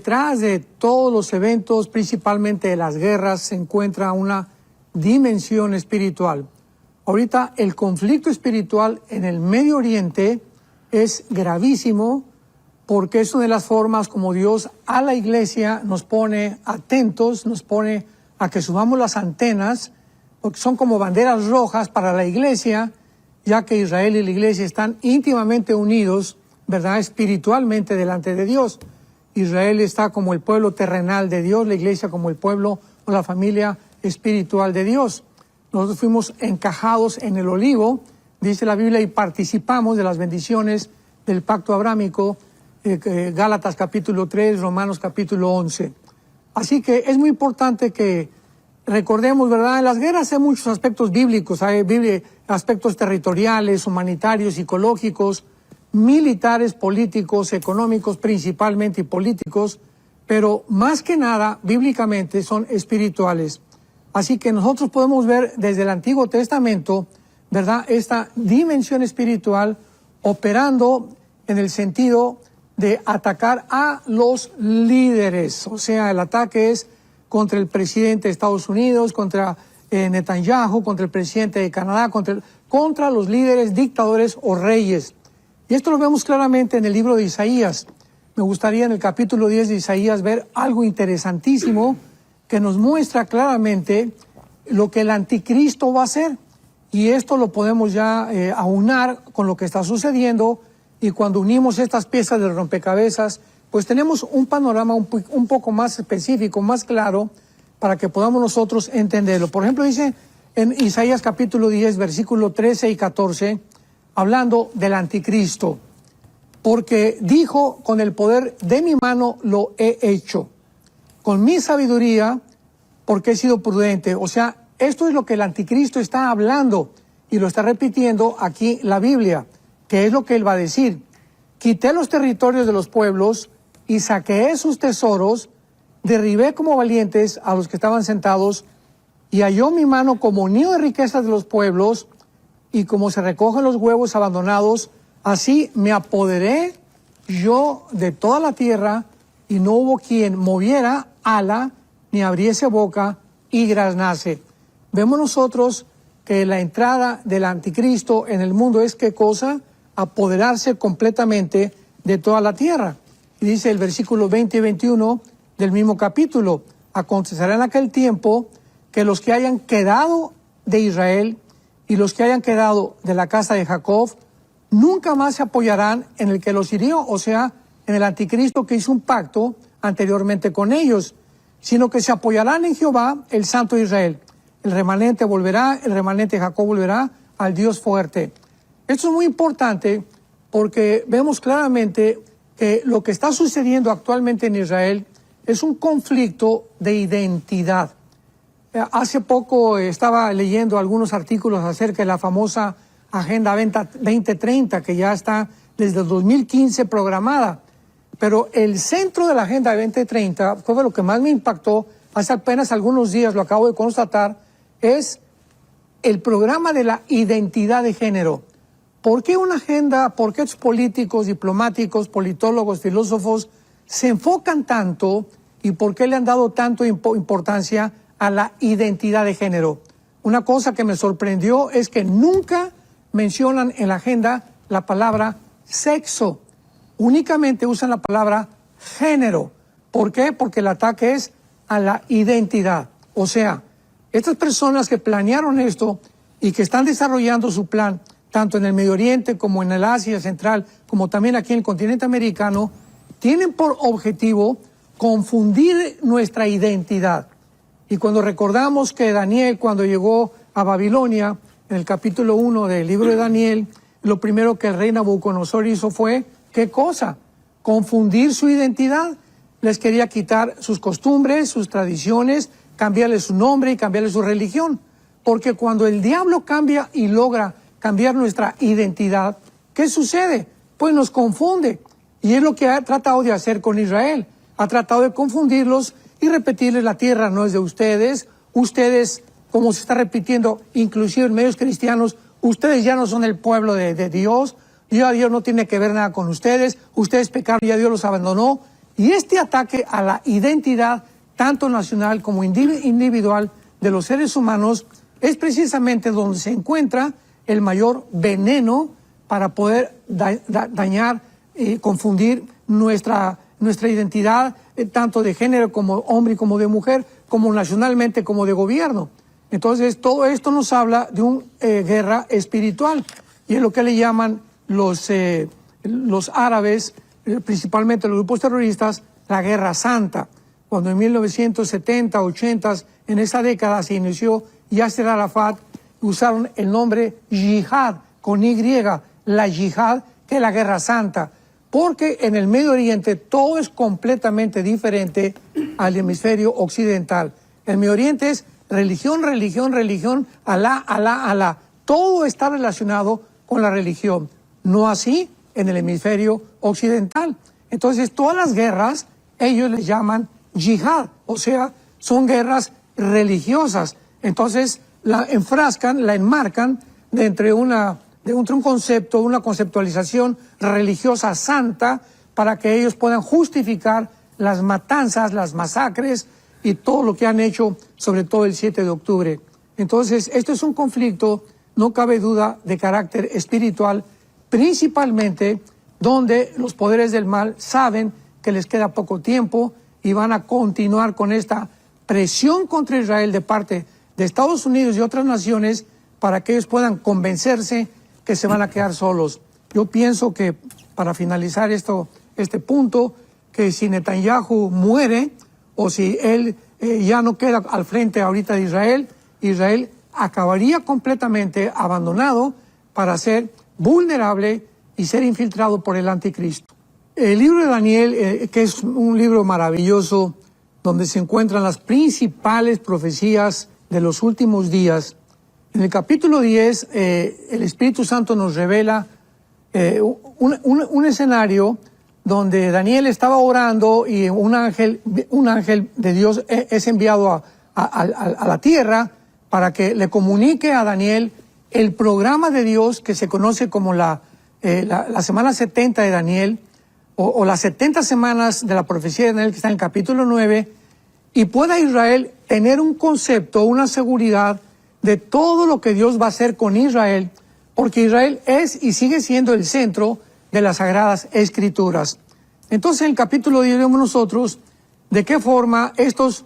detrás de todos los eventos, principalmente de las guerras, se encuentra una dimensión espiritual. Ahorita el conflicto espiritual en el Medio Oriente es gravísimo porque es una de las formas como Dios a la iglesia nos pone atentos, nos pone a que subamos las antenas, porque son como banderas rojas para la iglesia, ya que Israel y la iglesia están íntimamente unidos, ¿verdad?, espiritualmente delante de Dios. Israel está como el pueblo terrenal de Dios, la iglesia como el pueblo o la familia espiritual de Dios. Nosotros fuimos encajados en el olivo, dice la Biblia, y participamos de las bendiciones del pacto abrámico, Gálatas capítulo 3, Romanos capítulo 11. Así que es muy importante que recordemos, ¿verdad? En las guerras hay muchos aspectos bíblicos, hay aspectos territoriales, humanitarios, psicológicos, militares, políticos, económicos principalmente y políticos, pero más que nada, bíblicamente, son espirituales. Así que nosotros podemos ver desde el Antiguo Testamento, ¿verdad?, esta dimensión espiritual operando en el sentido de atacar a los líderes. O sea, el ataque es contra el presidente de Estados Unidos, contra Netanyahu, contra el presidente de Canadá, contra los líderes, dictadores o reyes. Y esto lo vemos claramente en el libro de Isaías. Me gustaría en el capítulo 10 de Isaías ver algo interesantísimo que nos muestra claramente lo que el anticristo va a hacer. Y esto lo podemos ya aunar con lo que está sucediendo, y cuando unimos estas piezas del rompecabezas, pues tenemos un panorama un poco más específico, más claro, para que podamos nosotros entenderlo. Por ejemplo, dice en Isaías capítulo 10, versículo 13 y 14, hablando del anticristo, porque dijo, con el poder de mi mano lo he hecho, con mi sabiduría, porque he sido prudente. O sea, esto es lo que el anticristo está hablando y lo está repitiendo aquí la Biblia, que es lo que él va a decir. Quité los territorios de los pueblos y saqueé sus tesoros, derribé como valientes a los que estaban sentados, y halló mi mano como nido de riquezas de los pueblos, y como se recogen los huevos abandonados, así me apoderé yo de toda la tierra, y no hubo quien moviera ala, ni abriese boca, y graznase. Vemos nosotros que la entrada del anticristo en el mundo es ¿qué cosa? Apoderarse completamente de toda la tierra. Y dice el versículo 20 y 21 del mismo capítulo: acontecerá en aquel tiempo que los que hayan quedado de Israel y los que hayan quedado de la casa de Jacob nunca más se apoyarán en el que los hirió, o sea, en el anticristo que hizo un pacto anteriormente con ellos, sino que se apoyarán en Jehová, el Santo de Israel. El remanente volverá, el remanente de Jacob volverá al Dios fuerte. Esto es muy importante porque vemos claramente que lo que está sucediendo actualmente en Israel es un conflicto de identidad. Hace poco estaba leyendo algunos artículos acerca de la famosa Agenda 2030, que ya está desde el 2015 programada. Pero el centro de la Agenda 2030, fue lo que más me impactó, hace apenas algunos días, lo acabo de constatar, es el programa de la identidad de género. ¿Por qué una agenda, por qué estos políticos, diplomáticos, politólogos, filósofos se enfocan tanto y por qué le han dado tanto importancia a la identidad de género? Una cosa que me sorprendió es que nunca mencionan en la agenda la palabra sexo. Únicamente usan la palabra género. ¿Por qué? Porque el ataque es a la identidad. O sea, estas personas que planearon esto y que están desarrollando su plan, tanto en el Medio Oriente como en el Asia Central, como también aquí en el continente americano, tienen por objetivo confundir nuestra identidad. Y cuando recordamos que Daniel, cuando llegó a Babilonia, en el capítulo 1 del libro de Daniel, lo primero que el rey Nabucodonosor hizo fue, ¿qué cosa? Confundir su identidad. Les quería quitar sus costumbres, sus tradiciones, cambiarle su nombre y cambiarle su religión. Porque cuando el diablo cambia y logra cambiar nuestra identidad, ¿qué sucede? Pues nos confunde. Y es lo que ha tratado de hacer con Israel. Ha tratado de confundirlos y repetirles: la tierra no es de ustedes. Ustedes, como se está repitiendo inclusive en medios cristianos, ustedes ya no son el pueblo de Dios. Ya Dios no tiene que ver nada con ustedes. Ustedes pecaron y ya Dios los abandonó. Y este ataque a la identidad, tanto nacional como individual, de los seres humanos, es precisamente donde se encuentra el mayor veneno para poder dañar y confundir nuestra identidad, tanto de género como hombre y como de mujer, como nacionalmente como de gobierno. Entonces, todo esto nos habla de una guerra espiritual, y es lo que le llaman los árabes, principalmente los grupos terroristas, la Guerra Santa. Cuando en 1970, 80, en esa década se inició Yasser Arafat, usaron el nombre yihad, con Y, la yihad, que es la Guerra Santa, porque en el Medio Oriente todo es completamente diferente al hemisferio occidental. El Medio Oriente es religión, religión, religión, Alá, Alá, Alá. Todo está relacionado con la religión, no así en el hemisferio occidental. Entonces, todas las guerras, ellos les llaman yihad, o sea, son guerras religiosas. Entonces, la enfrascan, la enmarcan de un concepto, una conceptualización religiosa santa, para que ellos puedan justificar las matanzas, las masacres y todo lo que han hecho, sobre todo el 7 de octubre. Entonces, esto es un conflicto, no cabe duda, de carácter espiritual, principalmente donde los poderes del mal saben que les queda poco tiempo y van a continuar con esta presión contra Israel de parte de Estados Unidos y otras naciones para que ellos puedan convencerse que se van a quedar solos. Yo pienso que, para finalizar este punto, que si Netanyahu muere o si él ya no queda al frente ahorita de Israel, Israel acabaría completamente abandonado para ser vulnerable y ser infiltrado por el anticristo. El libro de Daniel, que es un libro maravilloso, donde se encuentran las principales profecías de los últimos días. En el capítulo 10, el Espíritu Santo nos revela un escenario donde Daniel estaba orando y un ángel de Dios es enviado a la tierra para que le comunique a Daniel el programa de Dios que se conoce como la semana 70 de Daniel, o las 70 semanas de la profecía de Daniel, que está en el capítulo 9, y pueda Israel tener un concepto, una seguridad de todo lo que Dios va a hacer con Israel, porque Israel es y sigue siendo el centro de las Sagradas Escrituras. Entonces, en el capítulo 10 vemos nosotros de qué forma estas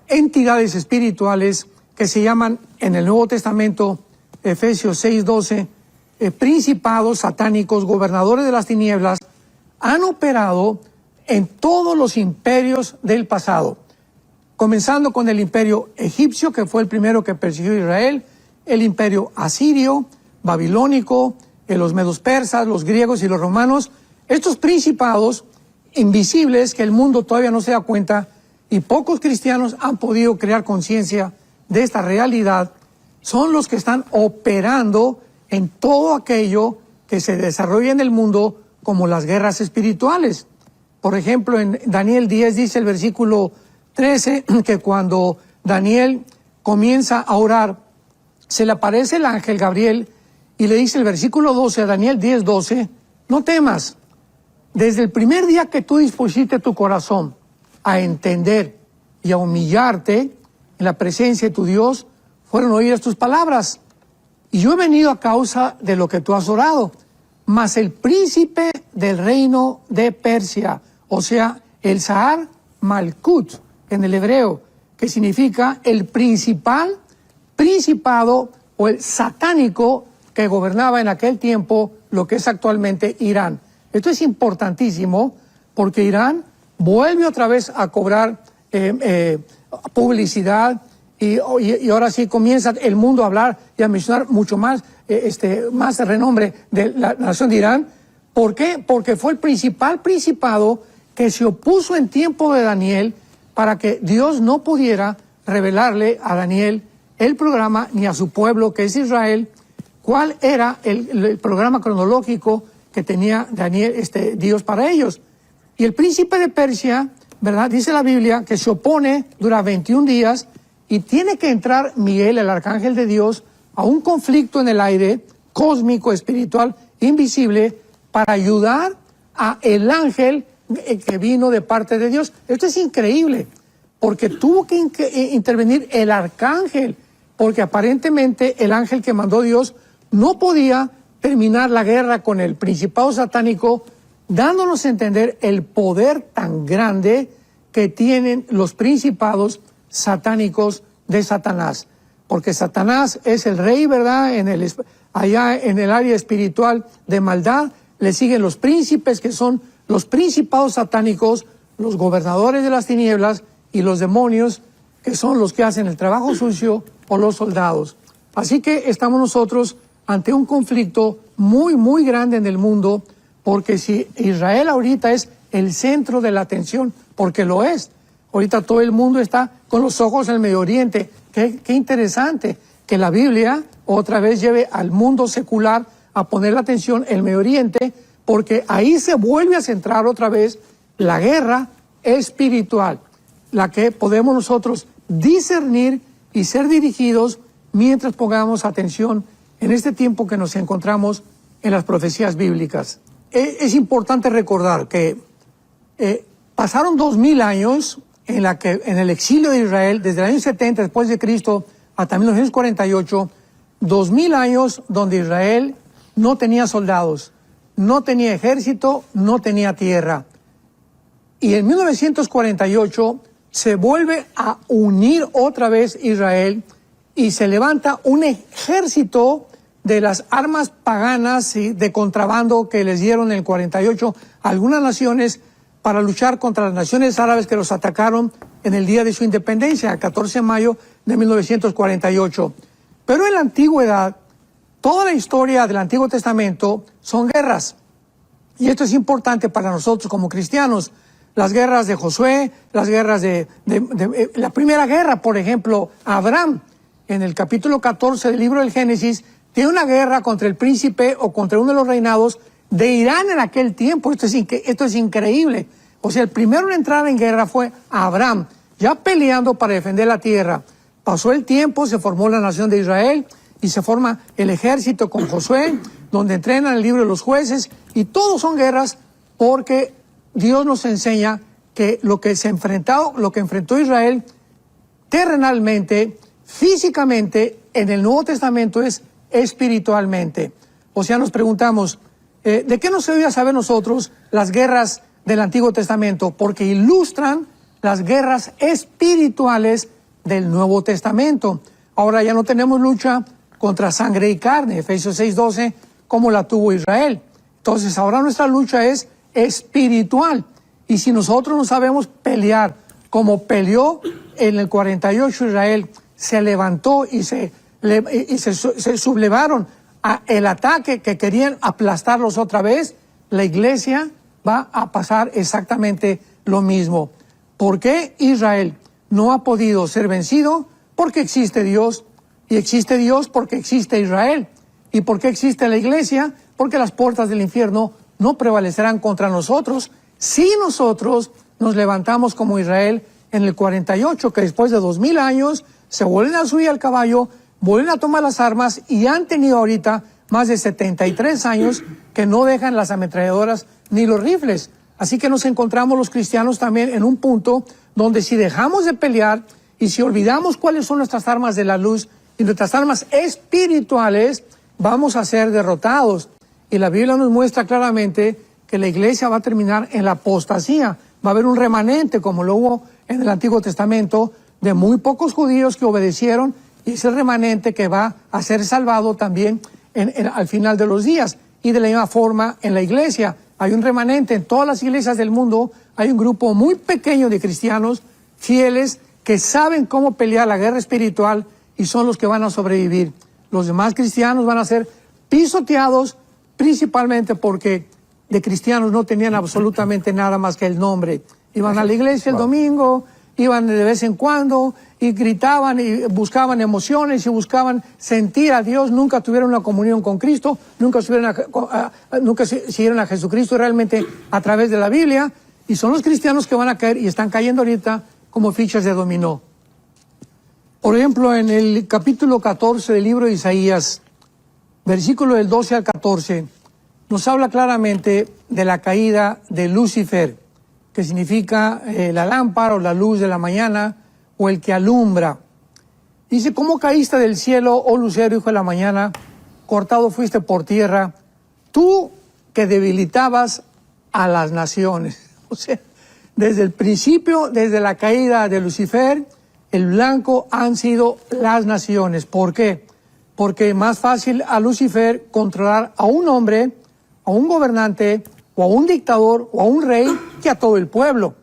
entidades espirituales que se llaman en el Nuevo Testamento, Efesios 6:12, principados satánicos, gobernadores de las tinieblas, han operado en todos los imperios del pasado, comenzando con el imperio egipcio, que fue el primero que persiguió a Israel, el imperio asirio, babilónico, los medos persas, los griegos y los romanos. Estos principados invisibles que el mundo todavía no se da cuenta, y pocos cristianos han podido crear conciencia de esta realidad, son los que están operando en todo aquello que se desarrolla en el mundo, como las guerras espirituales. Por ejemplo, en Daniel 10 dice el versículo 13 que cuando Daniel comienza a orar, se le aparece el ángel Gabriel y le dice el versículo 12 a Daniel 10:12, no temas, desde el primer día que tú dispusiste tu corazón a entender y a humillarte en la presencia de tu Dios, fueron oídas tus palabras. Y yo he venido a causa de lo que tú has orado. Mas el príncipe del reino de Persia, o sea, el Sahar Malkut en el hebreo, que significa el principado o el satánico que gobernaba en aquel tiempo lo que es actualmente Irán. Esto es importantísimo porque Irán vuelve otra vez a cobrar publicidad y ahora sí comienza el mundo a hablar y a mencionar mucho más más renombre de la nación de Irán. ¿Por qué? Porque fue el principado que se opuso en tiempo de Daniel para que Dios no pudiera revelarle a Daniel el programa ni a su pueblo, que es Israel, cuál era el programa cronológico que tenía Daniel, Dios para ellos. Y el príncipe de Persia, ¿verdad? Dice la Biblia que se opone, dura 21 días, y tiene que entrar Miguel, el arcángel de Dios, a un conflicto en el aire, cósmico, espiritual, invisible, para ayudar a el ángel que vino de parte de Dios. Esto es increíble, porque tuvo que intervenir el arcángel, porque aparentemente el ángel que mandó Dios no podía terminar la guerra con el principado satánico, dándonos a entender el poder tan grande que tienen los principados satánicos de Satanás. Porque Satanás es el rey, ¿verdad? Allá en el área espiritual de maldad, le siguen los príncipes, que son los principados satánicos, los gobernadores de las tinieblas, y los demonios, que son los que hacen el trabajo sucio, o los soldados. Así que estamos nosotros ante un conflicto muy, muy grande en el mundo, porque si Israel ahorita es el centro de la atención, porque lo es, ahorita todo el mundo está con los ojos en el Medio Oriente. Qué interesante que la Biblia otra vez lleve al mundo secular a poner la atención en el Medio Oriente, porque ahí se vuelve a centrar otra vez la guerra espiritual, la que podemos nosotros discernir y ser dirigidos mientras pongamos atención en este tiempo que nos encontramos en las profecías bíblicas. Es importante recordar que pasaron 2000 años en el exilio de Israel, desde el año 70 después de Cristo hasta 1948, 2000 años donde Israel no tenía soldados, no tenía ejército, no tenía tierra. Y en 1948 se vuelve a unir otra vez Israel y se levanta un ejército de las armas paganas y de contrabando que les dieron en el 48 a algunas naciones para luchar contra las naciones árabes que los atacaron en el día de su independencia, el 14 de mayo de 1948. Pero en la antigüedad, toda la historia del Antiguo Testamento son guerras. Y esto es importante para nosotros como cristianos. Las guerras de Josué, las guerras la primera guerra, por ejemplo, Abraham, en el capítulo 14 del libro del Génesis, tiene una guerra contra el príncipe o contra uno de los reinados de Irán en aquel tiempo. Esto es increíble. O sea, el primero en entrar en guerra fue Abraham, ya peleando para defender la tierra. Pasó el tiempo, se formó la nación de Israel y se forma el ejército con Josué, donde entrenan el libro de los jueces, y todos son guerras porque Dios nos enseña que lo que enfrentó Israel terrenalmente, físicamente, en el Nuevo Testamento es espiritualmente. O sea, nos preguntamos, ¿de qué nos debía saber nosotros las guerras del Antiguo Testamento? Porque ilustran las guerras espirituales del Nuevo Testamento. Ahora ya no tenemos lucha contra sangre y carne, Efesios 6:12, como la tuvo Israel. Entonces ahora nuestra lucha es espiritual. Y si nosotros no sabemos pelear como peleó en el 48 Israel, se levantó y se sublevaron a el ataque que querían aplastarlos otra vez, la iglesia va a pasar exactamente lo mismo. ¿Por qué Israel no ha podido ser vencido? Porque existe Dios, y existe Dios porque existe Israel. ¿Y por qué existe la iglesia? Porque las puertas del infierno no prevalecerán contra nosotros si nosotros nos levantamos como Israel en el 48, que después de 2000 años se vuelven a subir al caballo, vuelven a tomar las armas y han tenido ahorita más de 73 años que no dejan las ametralladoras ni los rifles. Así que nos encontramos los cristianos también en un punto donde si dejamos de pelear y si olvidamos cuáles son nuestras armas de la luz y nuestras armas espirituales, vamos a ser derrotados. Y la Biblia nos muestra claramente que la iglesia va a terminar en la apostasía. Va a haber un remanente, como lo hubo en el Antiguo Testamento, de muy pocos judíos que obedecieron, y ese remanente que va a ser salvado también al final de los días. Y de la misma forma en la iglesia hay un remanente. En todas las iglesias del mundo hay un grupo muy pequeño de cristianos fieles que saben cómo pelear la guerra espiritual y son los que van a sobrevivir. Los demás cristianos van a ser pisoteados, principalmente porque de cristianos no tenían absolutamente nada más que el nombre. Iban a la iglesia el domingo, iban de vez en cuando y gritaban y buscaban emociones y buscaban sentir a Dios. Nunca tuvieron una comunión con Cristo, nunca siguieron a Jesucristo realmente a través de la Biblia, y son los cristianos que van a caer y están cayendo ahorita como fichas de dominó. Por ejemplo, en el capítulo 14 del libro de Isaías, versículo del 12 al 14, nos habla claramente de la caída de Lucifer. que significa la lámpara o la luz de la mañana, o el que alumbra. Dice, ¿cómo caíste del cielo, oh lucero, hijo de la mañana? Cortado fuiste por tierra, tú que debilitabas a las naciones. O sea, desde el principio, desde la caída de Lucifer, el blanco han sido las naciones. ¿Por qué? Porque es más fácil a Lucifer controlar a un hombre, a un gobernante, o a un dictador, o a un rey, que a todo el pueblo.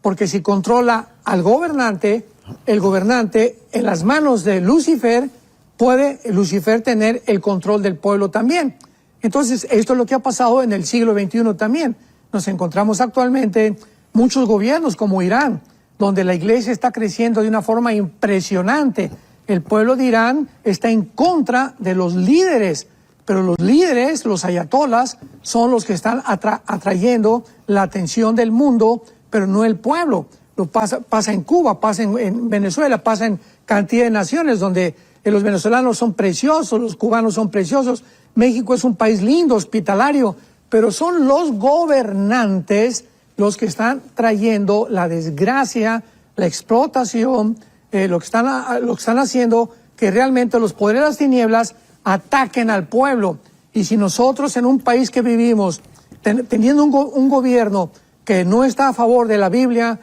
Porque si controla al gobernante, el gobernante en las manos de Lucifer, puede Lucifer tener el control del pueblo también. Entonces, esto es lo que ha pasado en el siglo XXI también. Nos encontramos actualmente muchos gobiernos como Irán, donde la iglesia está creciendo de una forma impresionante. El pueblo de Irán está en contra de los líderes, pero los líderes, los ayatolás, son los que están atrayendo la atención del mundo, pero no el pueblo. Lo pasa en Cuba, pasa en Venezuela, pasa en cantidad de naciones donde los venezolanos son preciosos, los cubanos son preciosos. México es un país lindo, hospitalario, pero son los gobernantes los que están trayendo la desgracia, la explotación, lo que están haciendo que realmente los poderes de las tinieblas ataquen al pueblo. Y si nosotros en un país que vivimos, teniendo un gobierno que no está a favor de la Biblia,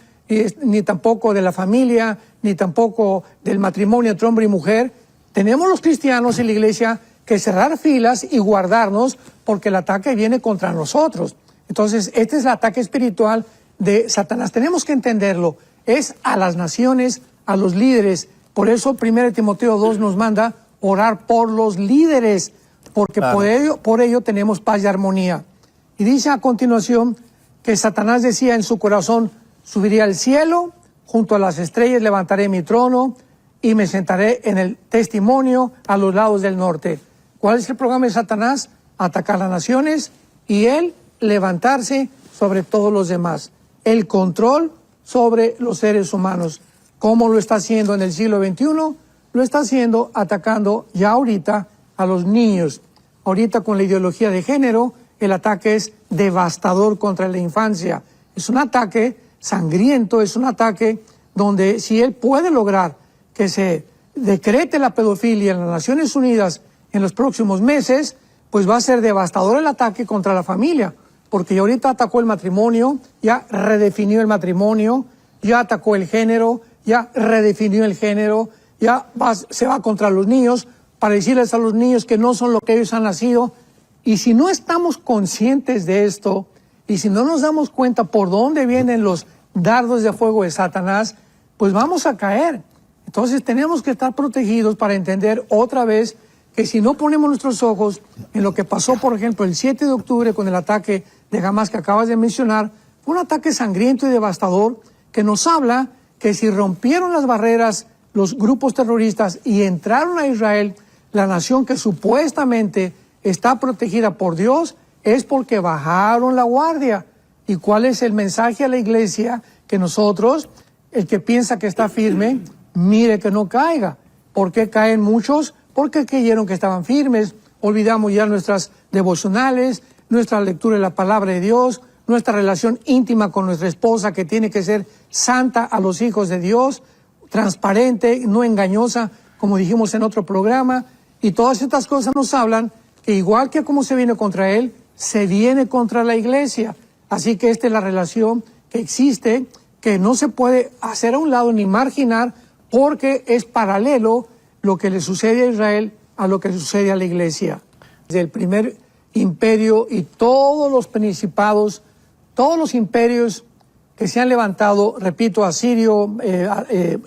ni tampoco de la familia, ni tampoco del matrimonio entre hombre y mujer, tenemos los cristianos en la iglesia que cerrar filas y guardarnos porque el ataque viene contra nosotros. Entonces, este es el ataque espiritual de Satanás. Tenemos que entenderlo. Es a las naciones, a los líderes. Por eso 1 Timoteo 2 nos manda orar por los líderes, porque claro, por ello tenemos paz y armonía. Y dice a continuación que Satanás decía en su corazón, subiré al cielo, junto a las estrellas levantaré mi trono y me sentaré en el testimonio a los lados del norte. ¿Cuál es el programa de Satanás? Atacar las naciones y él levantarse sobre todos los demás. El control sobre los seres humanos. ¿Cómo lo está haciendo en el siglo XXI? Lo está haciendo atacando ya ahorita a los niños. Ahorita con la ideología de género, el ataque es devastador contra la infancia. Es un ataque sangriento, es un ataque donde si él puede lograr que se decrete la pedofilia en las Naciones Unidas en los próximos meses, pues va a ser devastador el ataque contra la familia, porque ya ahorita atacó el matrimonio, ya redefinió el matrimonio, ya atacó el género, ya redefinió el género, se va contra los niños para decirles a los niños que no son lo que ellos han nacido. Y si no estamos conscientes de esto, y si no nos damos cuenta por dónde vienen los dardos de fuego de Satanás, pues vamos a caer. Entonces tenemos que estar protegidos para entender otra vez que si no ponemos nuestros ojos en lo que pasó, por ejemplo, el 7 de octubre con el ataque de Hamas que acabas de mencionar, fue un ataque sangriento y devastador que nos habla que si rompieron las barreras los grupos terroristas y entraron a Israel, la nación que supuestamente está protegida por Dios, es porque bajaron la guardia. ¿Y cuál es el mensaje a la iglesia? Que nosotros, el que piensa que está firme, mire que no caiga. ¿Por qué caen muchos? Porque creyeron que estaban firmes. Olvidamos ya nuestras devocionales, nuestra lectura de la palabra de Dios, nuestra relación íntima con nuestra esposa, que tiene que ser santa a los hijos de Dios, transparente, no engañosa, como dijimos en otro programa. Y todas estas cosas nos hablan que igual que como se viene contra él, se viene contra la iglesia. Así que esta es la relación que existe, que no se puede hacer a un lado ni marginar, porque es paralelo lo que le sucede a Israel a lo que le sucede a la iglesia. Desde el primer imperio y todos los principados, todos los imperios que se han levantado, repito, asirio,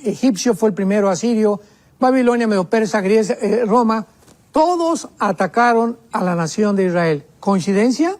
egipcio fue el primero, asirio, Babilonia, Medo-Persa, Grecia, Roma, todos atacaron a la nación de Israel. ¿Coincidencia?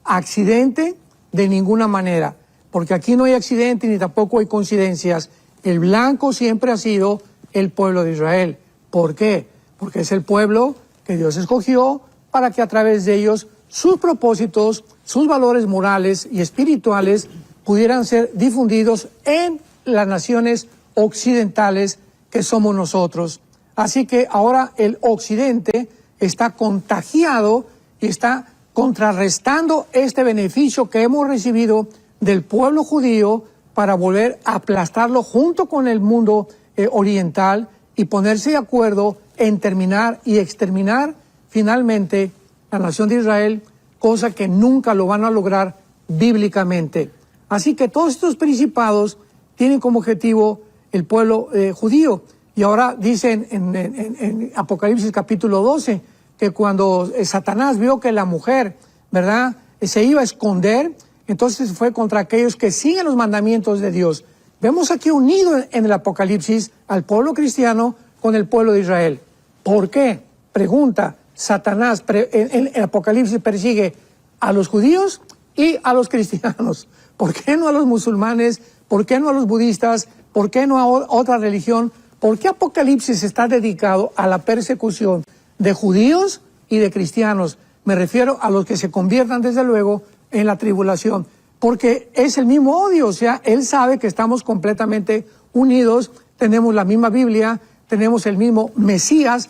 ¿Accidente? De ninguna manera, porque aquí no hay accidente ni tampoco hay coincidencias. El blanco siempre ha sido el pueblo de Israel. ¿Por qué? Porque es el pueblo que Dios escogió para que a través de ellos sus propósitos, sus valores morales y espirituales pudieran ser difundidos en las naciones occidentales que somos nosotros. Así que ahora el occidente está contagiado y está contrarrestando este beneficio que hemos recibido del pueblo judío para volver a aplastarlo junto con el mundo oriental y ponerse de acuerdo en terminar y exterminar finalmente la nación de Israel, cosa que nunca lo van a lograr bíblicamente. Así que todos estos principados tienen como objetivo el pueblo judío. Y ahora dicen en Apocalipsis capítulo 12 que cuando Satanás vio que la mujer, ¿verdad?, se iba a esconder, entonces fue contra aquellos que siguen los mandamientos de Dios. Vemos aquí unido en el Apocalipsis al pueblo cristiano con el pueblo de Israel. ¿Por qué? Pregunta, Satanás en el Apocalipsis persigue a los judíos y a los cristianos. ¿Por qué no a los musulmanes? ¿Por qué no a los budistas? ¿Por qué no a otra religión? ¿Por qué Apocalipsis está dedicado a la persecución de judíos y de cristianos? Me refiero a los que se conviertan desde luego en la tribulación, porque es el mismo odio, o sea, él sabe que estamos completamente unidos, tenemos la misma Biblia, tenemos el mismo Mesías,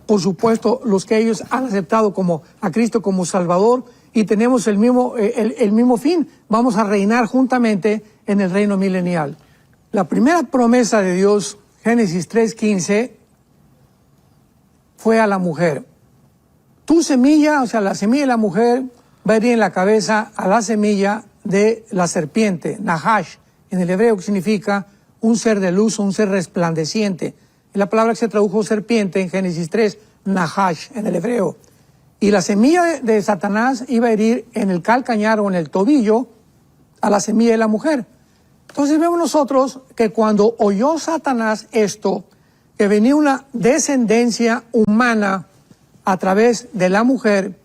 por supuesto los que ellos han aceptado como a Cristo como Salvador, y tenemos el mismo fin, vamos a reinar juntamente en el reino milenial. La primera promesa de Dios, Génesis 3:15, fue a la mujer. Tu semilla, o sea, la semilla de la mujer, va a ir en la cabeza a la semilla de la serpiente, Nahash, en el hebreo, que significa un ser de luz, un ser resplandeciente. Y la palabra que se tradujo serpiente en Génesis 3, Nahash, en el hebreo. Y la semilla de Satanás iba a herir en el calcañar o en el tobillo a la semilla de la mujer. Entonces vemos nosotros que cuando oyó Satanás esto, que venía una descendencia humana a través de la mujer,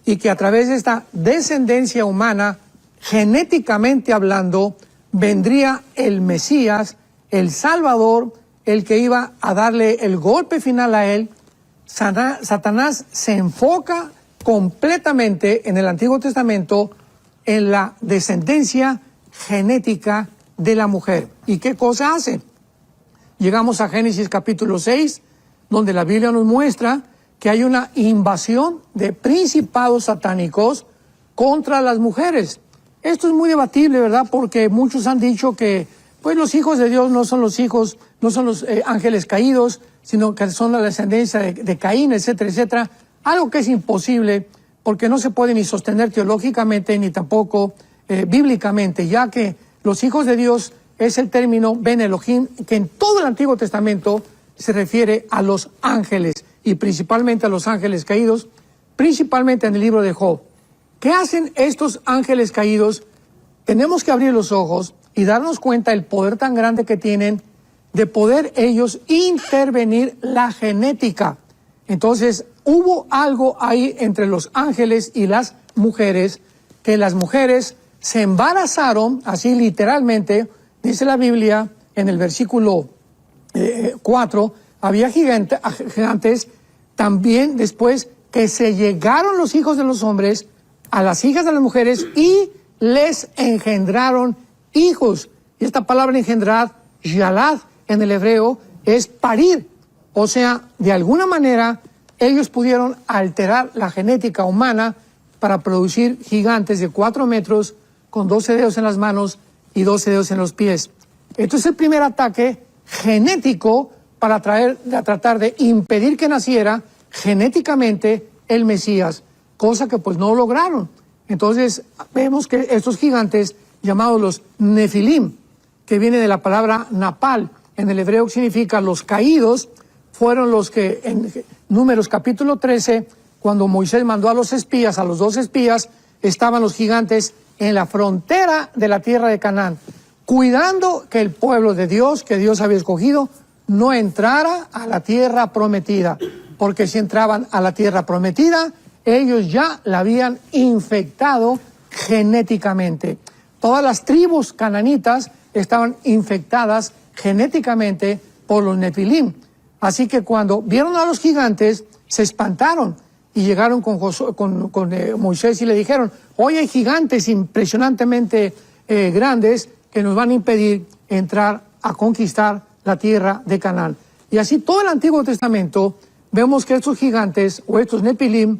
y que a través de esta descendencia humana, genéticamente hablando, vendría el Mesías, el Salvador, el que iba a darle el golpe final a él. Satanás se enfoca completamente en el Antiguo Testamento en la descendencia genética de la mujer. ¿Y qué cosa hace? Llegamos a Génesis capítulo 6, donde la Biblia nos muestra que hay una invasión de principados satánicos contra las mujeres. Esto es muy debatible, ¿verdad? Porque muchos han dicho que pues los hijos de Dios no son los hijos, no son los ángeles caídos, sino que son la descendencia de Caín, etcétera, etcétera. Algo que es imposible porque no se puede ni sostener teológicamente ni tampoco bíblicamente, ya que los hijos de Dios es el término Ben Elohim, que en todo el Antiguo Testamento se refiere a los ángeles, y principalmente a los ángeles caídos, principalmente en el libro de Job. ¿Qué hacen estos ángeles caídos? Tenemos que abrir los ojos y darnos cuenta del poder tan grande que tienen de poder ellos intervenir la genética. Entonces, hubo algo ahí entre los ángeles y las mujeres, que las mujeres se embarazaron, así literalmente, dice la Biblia en el versículo 4, había gigantes, también después que se llegaron los hijos de los hombres a las hijas de las mujeres y les engendraron hijos. Y esta palabra engendrar, yalad, en el hebreo, es parir. O sea, de alguna manera, ellos pudieron alterar la genética humana para producir gigantes de 4 metros con 12 dedos en las manos y 12 dedos en los pies. Esto es el primer ataque genético para tratar de impedir que naciera genéticamente el Mesías, cosa que pues no lograron. Entonces vemos que estos gigantes llamados los Nefilim, que viene de la palabra napal, en el hebreo significa los caídos, fueron los que en Números capítulo 13, cuando Moisés mandó a los espías, a los 2 espías, estaban los gigantes en la frontera de la tierra de Canaán, cuidando que el pueblo de Dios, que Dios había escogido, no entrara a la tierra prometida, porque si entraban a la tierra prometida, ellos ya la habían infectado genéticamente. Todas las tribus cananitas estaban infectadas genéticamente por los Nefilim. Así que cuando vieron a los gigantes, se espantaron y llegaron con Moisés y le dijeron: hoy hay gigantes impresionantemente grandes que nos van a impedir entrar a conquistar la tierra de Canaán. Y así todo el Antiguo Testamento vemos que estos gigantes o estos Nefilim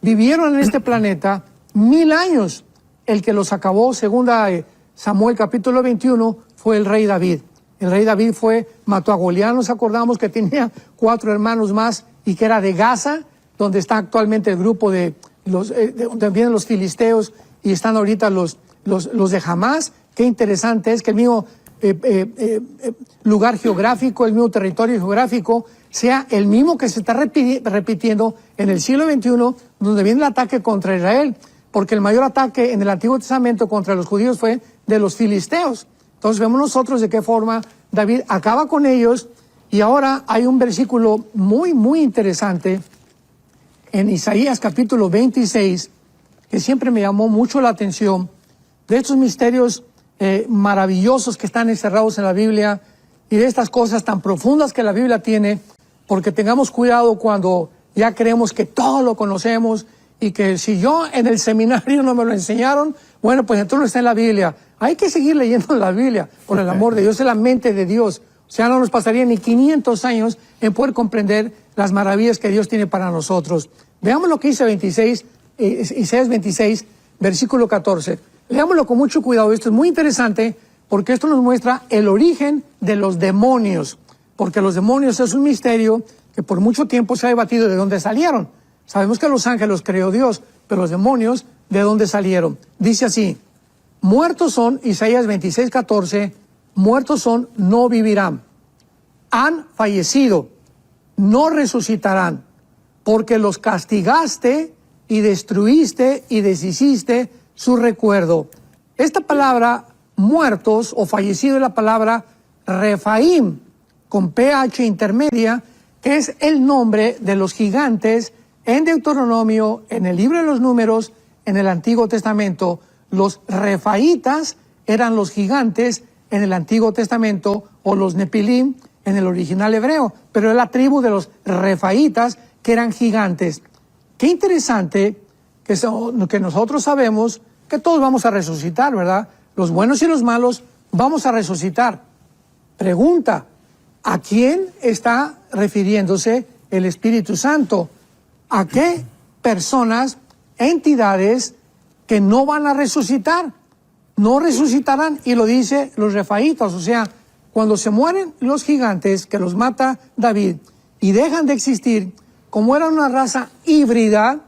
vivieron en este planeta 1000 años. El que los acabó, segunda Samuel capítulo 21 fue el rey David. El rey David mató a Goliat, nos acordamos que tenía 4 hermanos más y que era de Gaza, donde está actualmente el grupo de donde vienen los filisteos y están ahorita los de Hamás. Qué interesante es que el mismo lugar geográfico, el mismo territorio geográfico, sea el mismo que se está repitiendo en el siglo XXI, donde viene el ataque contra Israel, porque el mayor ataque en el Antiguo Testamento contra los judíos fue de los filisteos. Entonces vemos nosotros de qué forma David acaba con ellos, y ahora hay un versículo muy, muy interesante en Isaías capítulo 26, que siempre me llamó mucho la atención, de estos misterios maravillosos que están encerrados en la Biblia, y de estas cosas tan profundas que la Biblia tiene, porque tengamos cuidado cuando ya creemos que todo lo conocemos, y que si yo en el seminario no me lo enseñaron, bueno, pues entonces no está en la Biblia. Hay que seguir leyendo la Biblia, por el amor de Dios, es la mente de Dios. O sea, no nos pasaría ni 500 años en poder comprender las maravillas que Dios tiene para nosotros. Veamos lo que dice Isaías 26, versículo 14. Leámoslo con mucho cuidado. Esto es muy interesante porque esto nos muestra el origen de los demonios. Porque los demonios es un misterio que por mucho tiempo se ha debatido de dónde salieron. Sabemos que los ángeles los creó Dios, pero los demonios, ¿de dónde salieron? Dice así: muertos son, Isaías 26, 14, muertos son, no vivirán. Han fallecido, no resucitarán, porque los castigaste y destruiste y deshiciste su recuerdo. Esta palabra muertos o fallecido es la palabra Refaim, con PH intermedia, que es el nombre de los gigantes en Deuteronomio, en el libro de los Números, en el Antiguo Testamento. Los refaitas eran los gigantes en el Antiguo Testamento, o los nepilim en el original hebreo, pero es la tribu de los refaitas que eran gigantes. Qué interesante que nosotros sabemos que todos vamos a resucitar, ¿verdad? Los buenos y los malos vamos a resucitar. Pregunta: ¿a quién está refiriéndose el Espíritu Santo? ¿A qué personas, entidades que no van a resucitar? No resucitarán, y lo dice los refaitas. O sea, cuando se mueren los gigantes que los mata David y dejan de existir, como era una raza híbrida,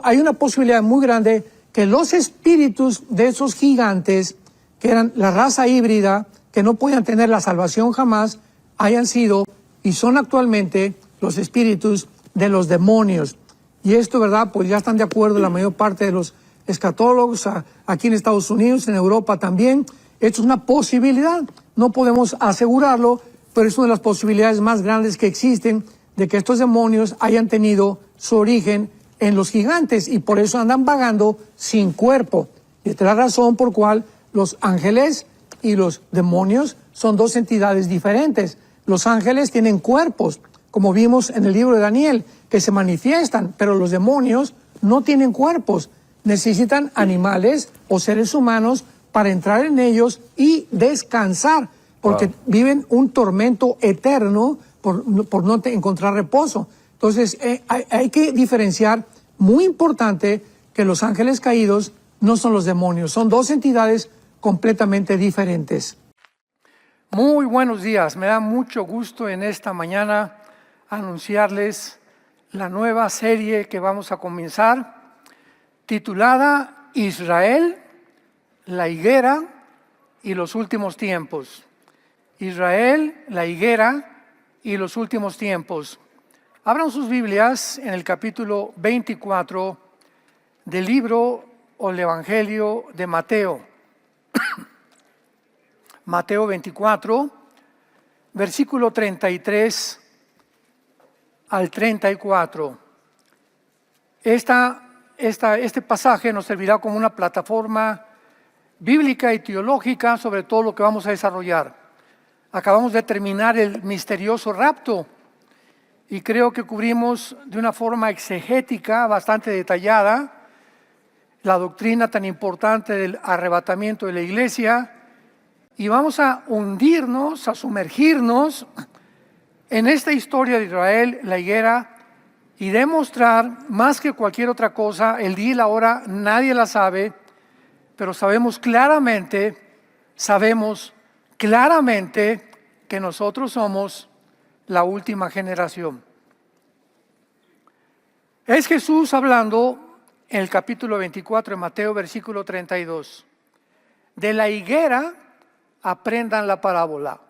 hay una posibilidad muy grande que los espíritus de esos gigantes, que eran la raza híbrida, que no podían tener la salvación jamás, hayan sido y son actualmente los espíritus de los demonios. Y esto, ¿verdad? Pues ya están de acuerdo la mayor parte de los escatólogos, aquí en Estados Unidos, en Europa también. Esto es una posibilidad, no podemos asegurarlo, pero es una de las posibilidades más grandes que existen de que estos demonios hayan tenido su origen en los gigantes, y por eso andan vagando sin cuerpo. Y esta es la razón por cual los ángeles y los demonios son dos entidades diferentes. Los ángeles tienen cuerpos, como vimos en el libro de Daniel, que se manifiestan, pero los demonios no tienen cuerpos. Necesitan animales o seres humanos para entrar en ellos y descansar, porque viven un tormento eterno por no encontrar reposo. Entonces, hay que diferenciar, muy importante, que los ángeles caídos no son los demonios, son dos entidades completamente diferentes. Muy buenos días, me da mucho gusto en esta mañana anunciarles la nueva serie que vamos a comenzar, titulada Israel, la higuera y los últimos tiempos. Israel, la higuera y los últimos tiempos. Abran sus Biblias en el capítulo 24 del libro o el Evangelio de Mateo. Mateo 24, versículo 33 al 34. Este pasaje nos servirá como una plataforma bíblica y teológica sobre todo lo que vamos a desarrollar. Acabamos de terminar el misterioso rapto y creo que cubrimos de una forma exegética bastante detallada la doctrina tan importante del arrebatamiento de la iglesia, y vamos a hundirnos, a sumergirnos en esta historia de Israel, la higuera, y demostrar más que cualquier otra cosa, el día y la hora nadie la sabe, pero sabemos claramente que nosotros somos la última generación. Es Jesús hablando en el capítulo 24 de Mateo, versículo 32. De la higuera aprendan la parábola.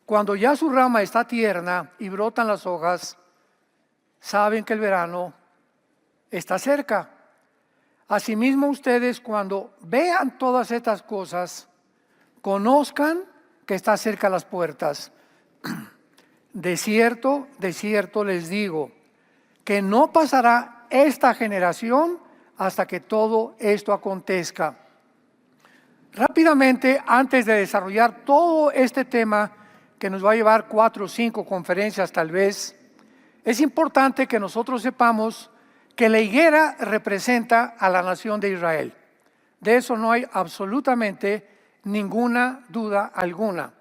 Cuando ya su rama está tierna y brotan las hojas, saben que el verano está cerca. Asimismo ustedes, cuando vean todas estas cosas, conozcan que está cerca las puertas. De cierto les digo, que no pasará esta generación hasta que todo esto acontezca. Rápidamente, antes de desarrollar todo este tema, que nos va a llevar 4 o 5 conferencias tal vez, es importante que nosotros sepamos que la higuera representa a la nación de Israel. De eso no hay absolutamente ninguna duda alguna.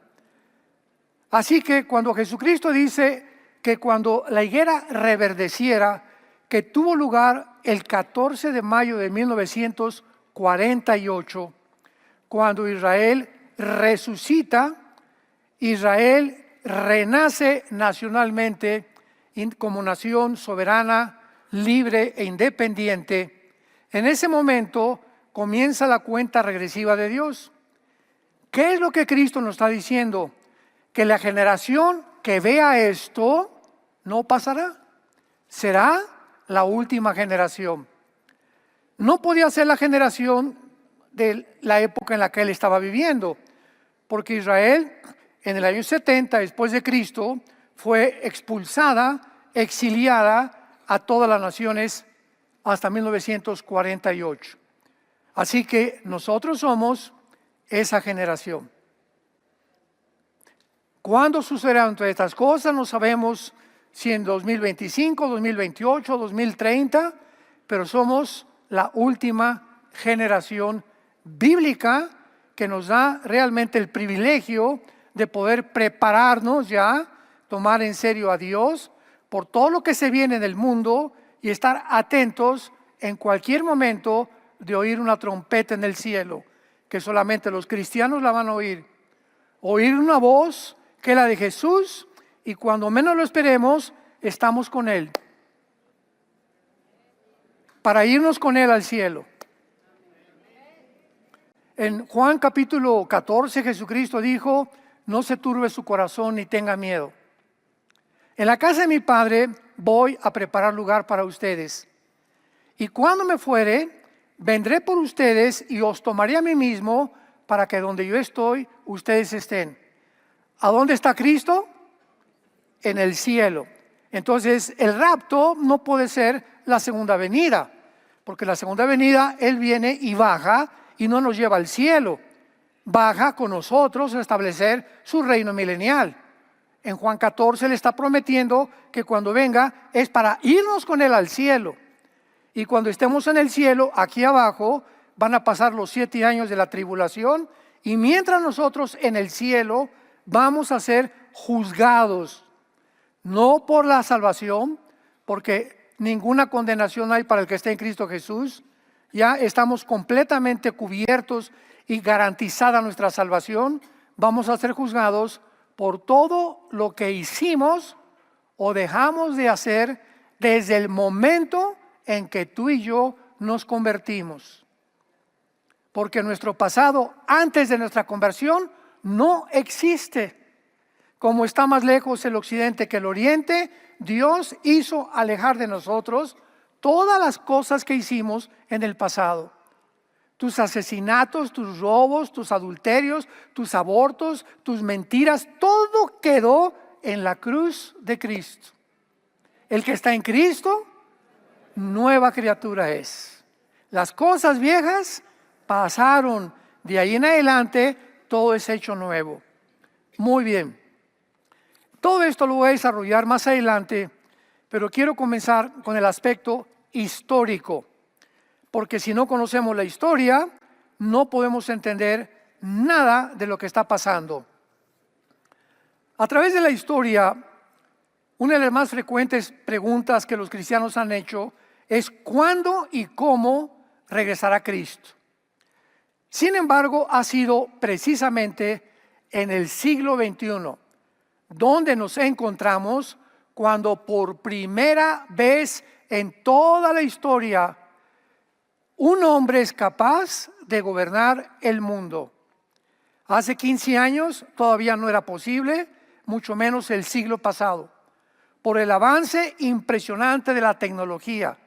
Así que cuando Jesucristo dice que cuando la higuera reverdeciera, que tuvo lugar el 14 de mayo de 1948, cuando Israel resucita, Israel renace nacionalmente como nación soberana, libre e independiente. En ese momento comienza la cuenta regresiva de Dios. ¿Qué es lo que Cristo nos está diciendo? Que la generación que vea esto no pasará. Será la última generación. No podía ser la generación de la época en la que él estaba viviendo, porque Israel en el año 70 después de Cristo fue expulsada, exiliada a todas las naciones hasta 1948. Así que nosotros somos esa generación. ¿Cuándo sucederán todas estas cosas? No sabemos si en 2025, 2028, 2030, pero somos la última generación bíblica que nos da realmente el privilegio de poder prepararnos ya, tomar en serio a Dios por todo lo que se viene en el mundo y estar atentos en cualquier momento de oír una trompeta en el cielo, que solamente los cristianos la van a oír. Oír una voz que es la de Jesús y cuando menos lo esperemos, estamos con Él. Para irnos con Él al cielo. En Juan capítulo 14, Jesucristo dijo, no se turbe su corazón ni tenga miedo. En la casa de mi Padre voy a preparar lugar para ustedes. Y cuando me fuere, vendré por ustedes y os tomaré a mí mismo para que donde yo estoy, ustedes estén. ¿A dónde está Cristo? En el cielo. Entonces, el rapto no puede ser la segunda venida, porque la segunda venida, Él viene y baja y no nos lleva al cielo. Baja con nosotros a establecer su reino milenial. En Juan 14 le está prometiendo que cuando venga es para irnos con Él al cielo. Y cuando estemos en el cielo, aquí abajo, van a pasar los 7 años de la tribulación. Y mientras nosotros en el cielo vamos a ser juzgados. No por la salvación, porque ninguna condenación hay para el que esté en Cristo Jesús. Ya estamos completamente cubiertos y garantizada nuestra salvación. Vamos a ser juzgados por todo lo que hicimos o dejamos de hacer desde el momento en que tú y yo nos convertimos. Porque nuestro pasado antes de nuestra conversión no existe. Como está más lejos el occidente que el oriente, Dios hizo alejar de nosotros todas las cosas que hicimos en el pasado. Tus asesinatos, tus robos, tus adulterios, tus abortos, tus mentiras, todo quedó en la cruz de Cristo. El que está en Cristo, nueva criatura es. Las cosas viejas pasaron, de ahí en adelante todo es hecho nuevo. Muy bien. Todo esto lo voy a desarrollar más adelante, pero quiero comenzar con el aspecto histórico. Porque si no conocemos la historia, no podemos entender nada de lo que está pasando. A través de la historia, una de las más frecuentes preguntas que los cristianos han hecho es ¿cuándo y cómo regresará Cristo. Sin embargo, ha sido precisamente en el siglo XXI donde nos encontramos cuando por primera vez en toda la historia un hombre es capaz de gobernar el mundo. Hace 15 años todavía no era posible, mucho menos el siglo pasado. Por el avance impresionante de la tecnología,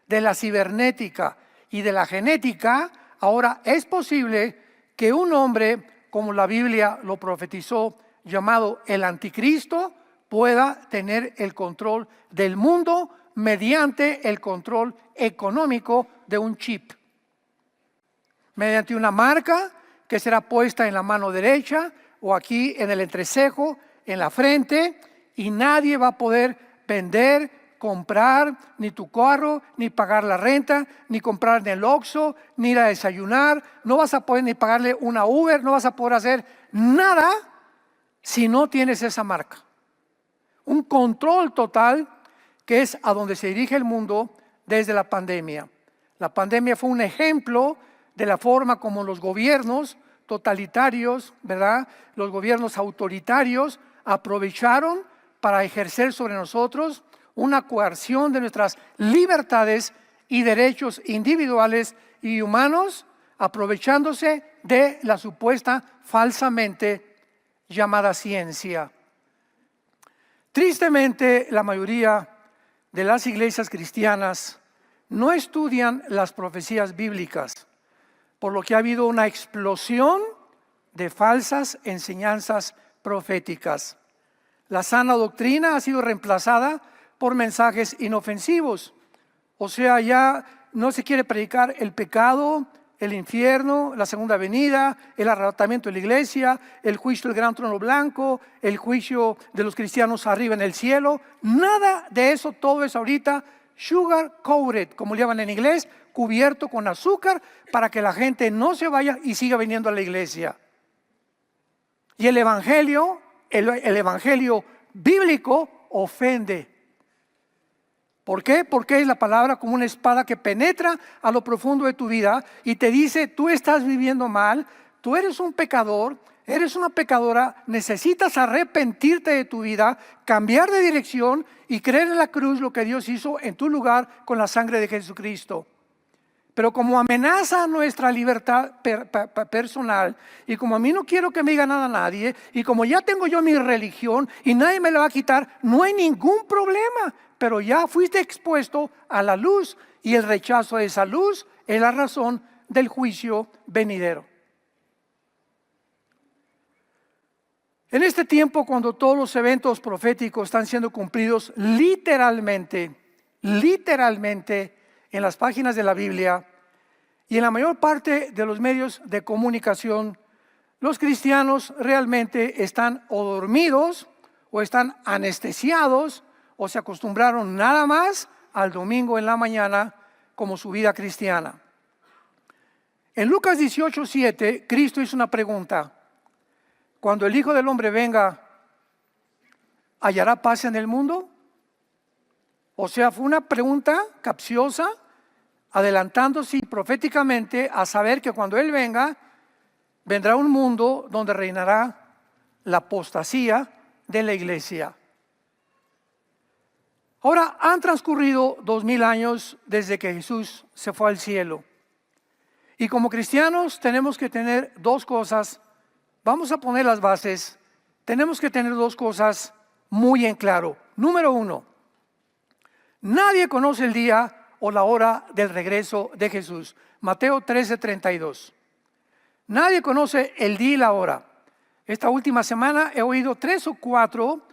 de la cibernética y de la genética, ahora es posible que un hombre, como la Biblia lo profetizó, llamado el Anticristo, pueda tener el control del mundo mediante el control económico de un chip. Mediante una marca que será puesta en la mano derecha o aquí en el entrecejo, en la frente, y nadie va a poder vender, comprar, ni tu carro, ni pagar la renta, ni comprar en el Oxxo, ni ir a desayunar. No vas a poder ni pagarle una Uber, no vas a poder hacer nada si no tienes esa marca. Un control total que es a donde se dirige el mundo desde la pandemia. La pandemia fue un ejemplo de la forma como los gobiernos totalitarios, ¿verdad? Los gobiernos autoritarios aprovecharon para ejercer sobre nosotros una coerción de nuestras libertades y derechos individuales y humanos, aprovechándose de la supuesta falsamente llamada ciencia. Tristemente, la mayoría de las iglesias cristianas no estudian las profecías bíblicas, por lo que ha habido una explosión de falsas enseñanzas proféticas. La sana doctrina ha sido reemplazada por mensajes inofensivos. O sea, ya no se quiere predicar el pecado, el infierno, la segunda venida, el arrebatamiento de la iglesia, el juicio del gran trono blanco, el juicio de los cristianos arriba en el cielo. Nada de eso, todo es ahorita sugar coated, como le llaman en inglés, cubierto con azúcar para que la gente no se vaya y siga viniendo a la iglesia. Y el evangelio bíblico ofende. ¿Por qué? Porque es la palabra como una espada que penetra a lo profundo de tu vida y te dice: tú estás viviendo mal, tú eres un pecador, eres una pecadora, necesitas arrepentirte de tu vida, cambiar de dirección y creer en la cruz lo que Dios hizo en tu lugar con la sangre de Jesucristo. Pero como amenaza nuestra libertad personal, y como a mí no quiero que me diga nada a nadie, y como ya tengo yo mi religión y nadie me la va a quitar, no hay ningún problema. Pero ya fuiste expuesto a la luz, y el rechazo de esa luz es la razón del juicio venidero. En este tiempo, cuando todos los eventos proféticos están siendo cumplidos literalmente en las páginas de la Biblia y en la mayor parte de los medios de comunicación, los cristianos realmente están o dormidos o están anestesiados o se acostumbraron nada más al domingo en la mañana como su vida cristiana. En Lucas 18:7, Cristo hizo una pregunta: cuando el Hijo del Hombre venga, ¿hallará paz en el mundo? O sea, fue una pregunta capciosa, adelantándose proféticamente a saber que cuando Él venga, vendrá un mundo donde reinará la apostasía de la iglesia. Ahora, han transcurrido 2000 años desde que Jesús se fue al cielo. Y como cristianos tenemos que tener dos cosas. Vamos a poner las bases. Tenemos que tener dos cosas muy en claro. Número uno, nadie conoce el día o la hora del regreso de Jesús. Mateo 13:32. Nadie conoce el día y la hora. Esta última semana he oído 3 o 4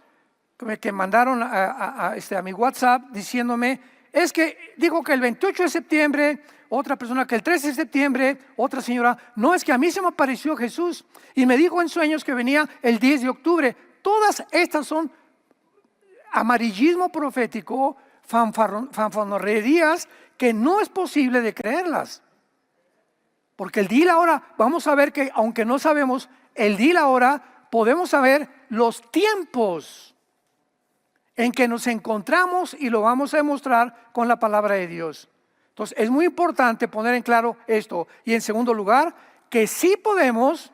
que mandaron a mi WhatsApp diciéndome: es que dijo que el 28 de septiembre, otra persona que el 13 de septiembre, otra señora: no, es que a mí se me apareció Jesús y me dijo en sueños que venía el 10 de octubre. Todas estas son amarillismo profético, fanfarronerías que no es posible de creerlas. Porque el día y la hora, vamos a ver que aunque no sabemos el día y la hora, podemos saber los tiempos en que nos encontramos y lo vamos a demostrar con la palabra de Dios. Entonces es muy importante poner en claro esto. Y en segundo lugar, que sí podemos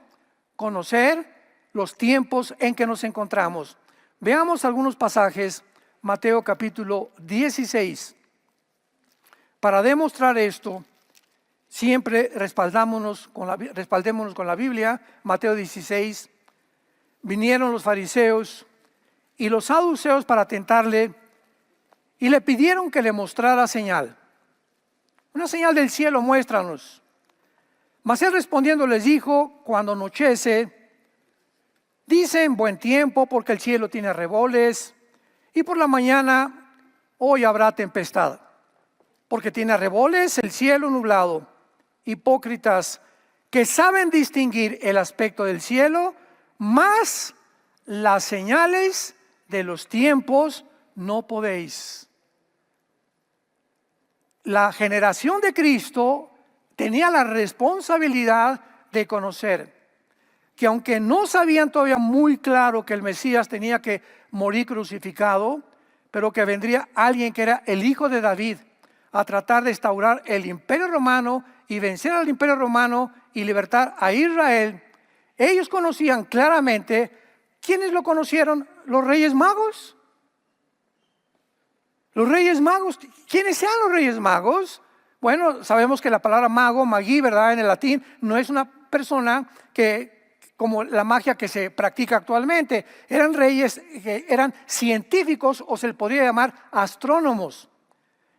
conocer los tiempos en que nos encontramos. Veamos algunos pasajes, Mateo capítulo 16. Para demostrar esto, siempre respaldémonos con la Biblia. Mateo 16. Vinieron los fariseos y los saduceos para tentarle y le pidieron que le mostrara señal. Una señal del cielo, muéstranos. Mas él respondiendo les dijo: cuando anochece, dice en buen tiempo, porque el cielo tiene arreboles, y por la mañana hoy habrá tempestad, porque tiene arreboles el cielo nublado. Hipócritas, que saben distinguir el aspecto del cielo, mas las señales de los tiempos no podéis. La generación de Cristo tenía la responsabilidad de conocer que, aunque no sabían todavía muy claro que el Mesías tenía que morir crucificado, pero que vendría alguien que era el hijo de David a tratar de instaurar el imperio romano y vencer al imperio romano y libertar a Israel. Ellos conocían claramente. ¿Quiénes lo conocieron? Los Reyes Magos. Los Reyes Magos. ¿Quiénes sean los Reyes Magos? Bueno, sabemos que la palabra mago, magí, ¿verdad? En el latín no es una persona que, como la magia que se practica actualmente. Eran reyes que eran científicos, o se les podría llamar astrónomos.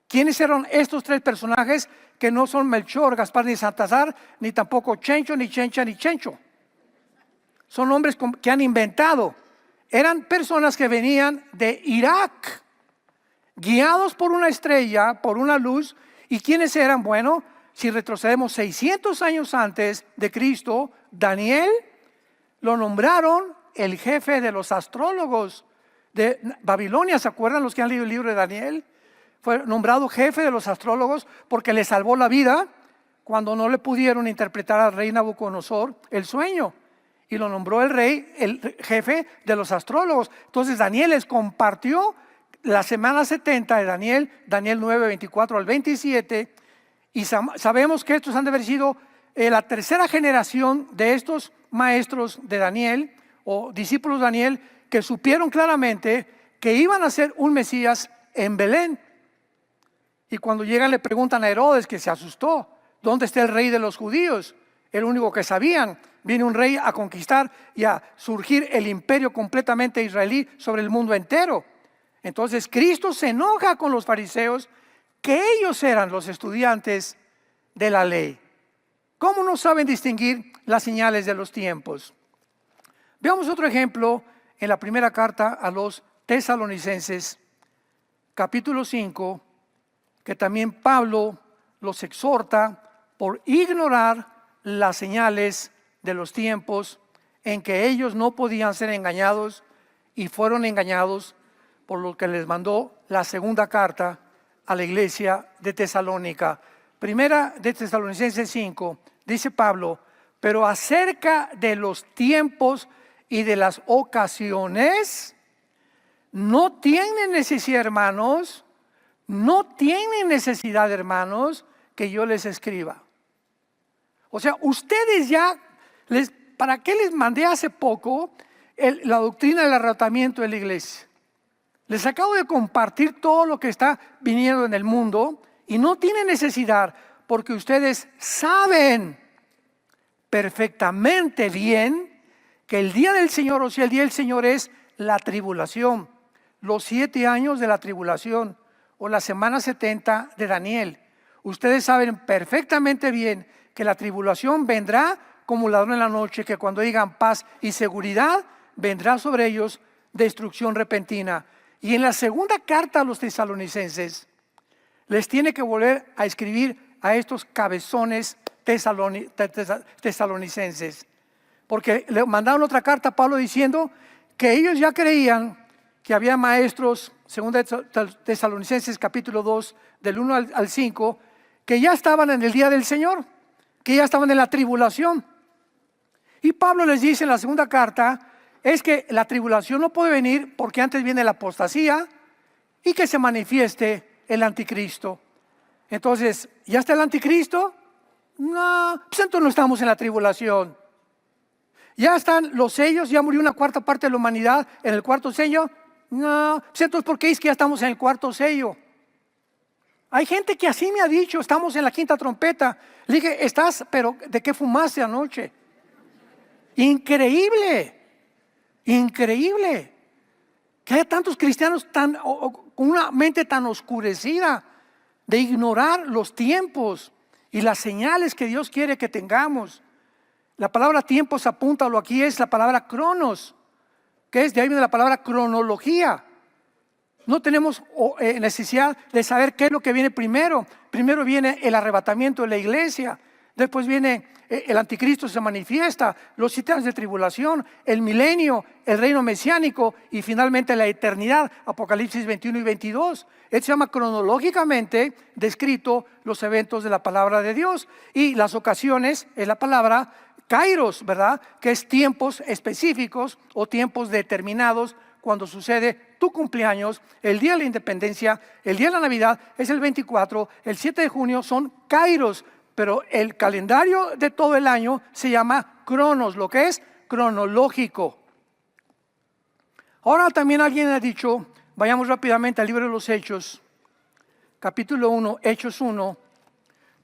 ¿Quiénes eran estos tres personajes que no son Melchor, Gaspar ni Baltasar, ni tampoco Chencho, ni Chencha, ni Chencho? Son hombres que han inventado. Eran personas que venían de Irak, guiados por una estrella, por una luz. ¿Y quiénes eran? Bueno, si retrocedemos 600 años antes de Cristo, Daniel lo nombraron el jefe de los astrólogos de Babilonia. ¿Se acuerdan los que han leído el libro de Daniel? Fue nombrado jefe de los astrólogos porque le salvó la vida cuando no le pudieron interpretar al rey Nabucodonosor el sueño. Y lo nombró el rey, el jefe de los astrólogos. Entonces Daniel les compartió la semana 70 de Daniel, Daniel 9, 24 al 27. Y sabemos que estos han de haber sido la tercera generación de estos maestros de Daniel, o discípulos de Daniel, que supieron claramente que iban a ser un Mesías en Belén. Y cuando llegan le preguntan a Herodes, que se asustó: ¿dónde está el rey de los judíos? El único que sabían. Viene un rey a conquistar y a surgir el imperio completamente israelí sobre el mundo entero. Entonces Cristo se enoja con los fariseos, que ellos eran los estudiantes de la ley. ¿Cómo no saben distinguir las señales de los tiempos? Veamos otro ejemplo en la primera carta a los Tesalonicenses, capítulo 5, que también Pablo los exhorta por ignorar las señales de los tiempos en que ellos no podían ser engañados, y fueron engañados, por lo que les mandó la segunda carta a la iglesia de Tesalónica. Primera de Tesalonicenses 5, dice Pablo: pero acerca de los tiempos y de las ocasiones, no tienen necesidad, hermanos, no tienen necesidad, hermanos, que yo les escriba. O sea, ustedes ya, ¿para qué les mandé hace poco la doctrina del arrebatamiento de la iglesia? Les acabo de compartir todo lo que está viniendo en el mundo, y no tienen necesidad, porque ustedes saben perfectamente bien que el día del Señor, o sea, el día del Señor es la tribulación, los 7 años de la tribulación, o la semana 70 de Daniel. Ustedes saben perfectamente bien que la tribulación vendrá como ladrón en la noche, que cuando digan paz y seguridad, vendrá sobre ellos destrucción repentina. Y en la segunda carta a los tesalonicenses, les tiene que volver a escribir a estos cabezones tesalonicenses, porque le mandaron otra carta a Pablo diciendo que ellos ya creían que había maestros, segunda Tesalonicenses capítulo 2, del 1 al 5, que ya estaban en el día del Señor, que ya estaban en la tribulación. Y Pablo les dice en la segunda carta, es que la tribulación no puede venir porque antes viene la apostasía y que se manifieste el anticristo. Entonces, ¿ya está el anticristo? No, pues entonces no estamos en la tribulación. ¿Ya están los sellos? ¿Ya murió una cuarta parte de la humanidad en el cuarto sello? No, pues entonces ¿por qué es que ya estamos en el cuarto sello? Hay gente que así me ha dicho, estamos en la quinta trompeta. Le dije, ¿estás? Pero ¿de qué fumaste anoche? Increíble, increíble. Que haya tantos cristianos con una mente tan oscurecida de ignorar los tiempos y las señales que Dios quiere que tengamos. La palabra tiempos, apúntalo aquí, es la palabra cronos, que es de ahí viene la palabra cronología. No tenemos necesidad de saber qué es lo que viene primero. Primero viene el arrebatamiento de la iglesia. Después viene el anticristo, se manifiesta, los 7 años de tribulación, el milenio, el reino mesiánico y finalmente la eternidad, Apocalipsis 21 y 22. Esto se llama cronológicamente descrito los eventos de la palabra de Dios. Y las ocasiones es la palabra kairos, ¿verdad? Que es tiempos específicos o tiempos determinados. Cuando sucede tu cumpleaños, el día de la independencia, el día de la Navidad es el 24, el 7 de junio son kairos, pero el calendario de todo el año se llama cronos, lo que es cronológico. Ahora también alguien ha dicho, vayamos rápidamente al libro de los Hechos, capítulo 1, Hechos 1.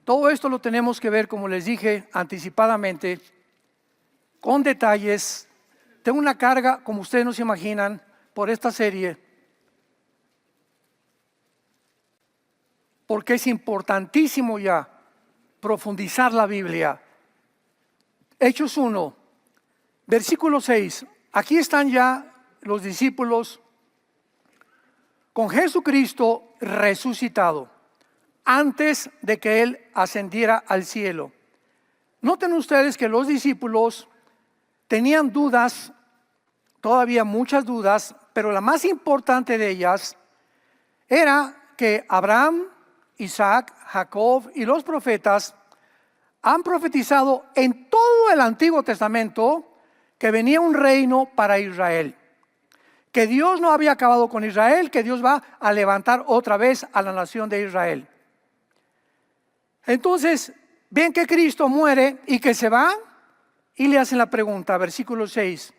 Todo esto lo tenemos que ver, como les dije anticipadamente, con detalles. Tengo una carga, como ustedes no se imaginan, por esta serie, porque es importantísimo ya profundizar la Biblia. Hechos 1, versículo 6. Aquí están ya los discípulos con Jesucristo resucitado, antes de que Él ascendiera al cielo. Noten ustedes que los discípulos tenían dudas, todavía muchas dudas, pero la más importante de ellas era que Abraham, Isaac, Jacob y los profetas han profetizado en todo el Antiguo Testamento que venía un reino para Israel, que Dios no había acabado con Israel, que Dios va a levantar otra vez a la nación de Israel. Entonces, ven que Cristo muere y que se va y le hacen la pregunta, versículo 6.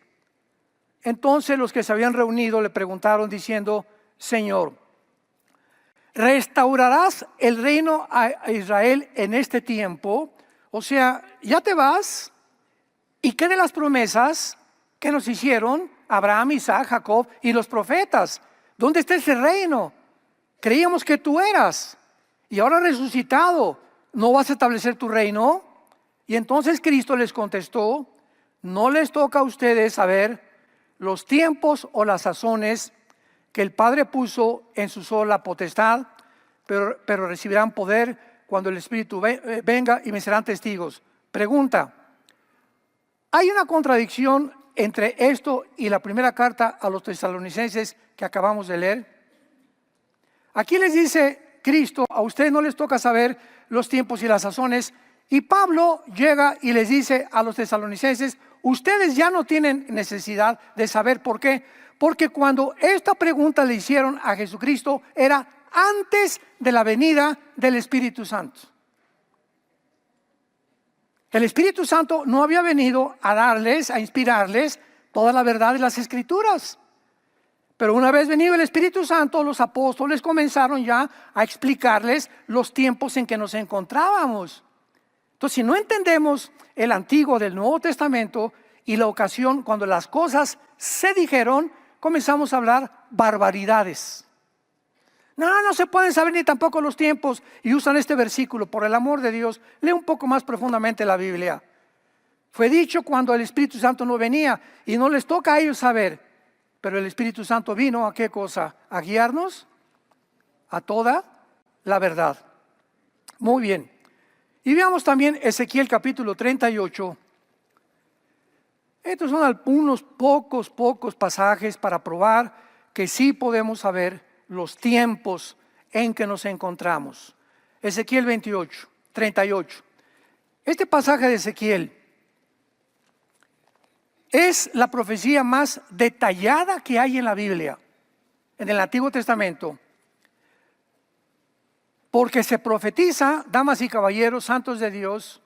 Entonces los que se habían reunido le preguntaron diciendo, Señor, ¿restaurarás el reino a Israel en este tiempo? O sea, ¿ya te vas? ¿Y qué de las promesas que nos hicieron Abraham, Isaac, Jacob y los profetas? ¿Dónde está ese reino? Creíamos que tú eras y ahora resucitado, ¿no vas a establecer tu reino? Y entonces Cristo les contestó, no les toca a ustedes saber los tiempos o las sazones que el Padre puso en su sola potestad, pero recibirán poder cuando el Espíritu venga y me serán testigos. Pregunta, ¿hay una contradicción entre esto y la primera carta a los tesalonicenses que acabamos de leer? Aquí les dice Cristo, a ustedes no les toca saber los tiempos y las sazones, y Pablo llega y les dice a los tesalonicenses, ustedes ya no tienen necesidad de saber por qué, porque cuando esta pregunta le hicieron a Jesucristo era antes de la venida del Espíritu Santo. El Espíritu Santo no había venido a darles, a inspirarles toda la verdad de las Escrituras. Pero una vez venido el Espíritu Santo, los apóstoles comenzaron ya a explicarles los tiempos en que nos encontrábamos. Entonces, si no entendemos el Antiguo del Nuevo Testamento y la ocasión cuando las cosas se dijeron, comenzamos a hablar barbaridades. No se pueden saber ni tampoco los tiempos. Y usan este versículo, por el amor de Dios, lee un poco más profundamente la Biblia. Fue dicho cuando el Espíritu Santo no venía y no les toca a ellos saber. Pero el Espíritu Santo vino ¿a qué cosa? A guiarnos a toda la verdad. Muy bien. Y veamos también Ezequiel capítulo 38. Estos son algunos pocos pasajes para probar que sí podemos saber los tiempos en que nos encontramos. Ezequiel 38. Este pasaje de Ezequiel es la profecía más detallada que hay en la Biblia, en el Antiguo Testamento. Porque se profetiza, damas y caballeros, santos de Dios,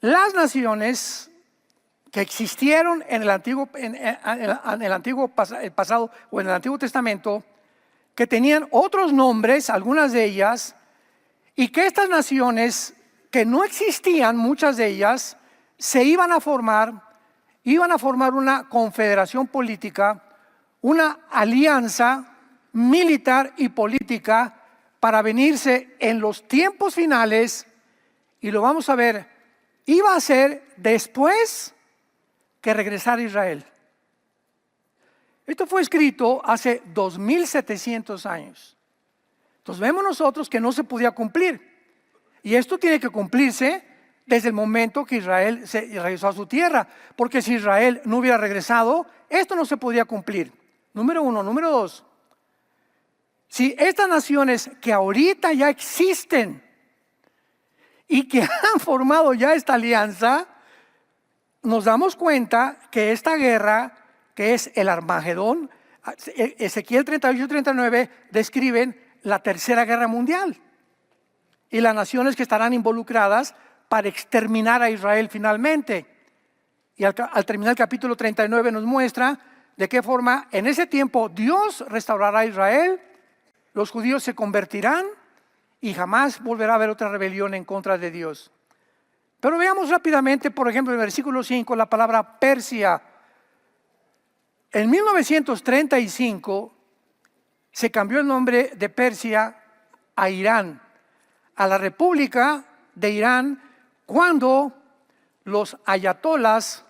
las naciones que existieron en el antiguo, pasado o en el Antiguo Testamento, que tenían otros nombres, algunas de ellas, y que estas naciones que no existían, muchas de ellas, se iban a formar una confederación política, una alianza militar y política para venirse en los tiempos finales, y lo vamos a ver, iba a ser después que regresara Israel. Esto fue escrito hace 2700 años. Entonces vemos nosotros que no se podía cumplir. Y esto tiene que cumplirse desde el momento que Israel se regresó a su tierra. Porque si Israel no hubiera regresado, esto no se podía cumplir. Número uno. Número dos. Si estas naciones que ahorita ya existen y que han formado ya esta alianza, nos damos cuenta que esta guerra, que es el Armagedón, Ezequiel 38 y 39 describen la tercera guerra mundial y las naciones que estarán involucradas para exterminar a Israel finalmente. Y al terminar el capítulo 39 nos muestra de qué forma en ese tiempo Dios restaurará a Israel, los judíos se convertirán y jamás volverá a haber otra rebelión en contra de Dios. Pero veamos rápidamente, por ejemplo, en el versículo 5, la palabra Persia. En 1935 se cambió el nombre de Persia a Irán, a la República de Irán, cuando los ayatolas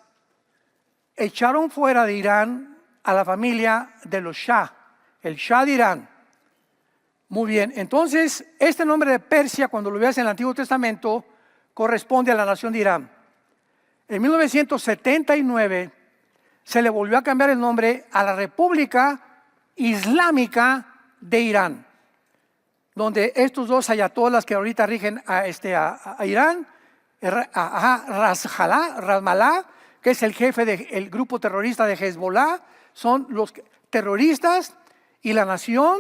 echaron fuera de Irán a la familia de los Shah, el Shah de Irán. Muy bien, entonces este nombre de Persia, cuando lo veas en el Antiguo Testamento, corresponde a la nación de Irán. En 1979 se le volvió a cambiar el nombre a la República Islámica de Irán, donde estos dos ayatolas que ahorita rigen a Irán, Ramallah, que es el jefe del grupo terrorista de Hezbollah, son los terroristas y la nación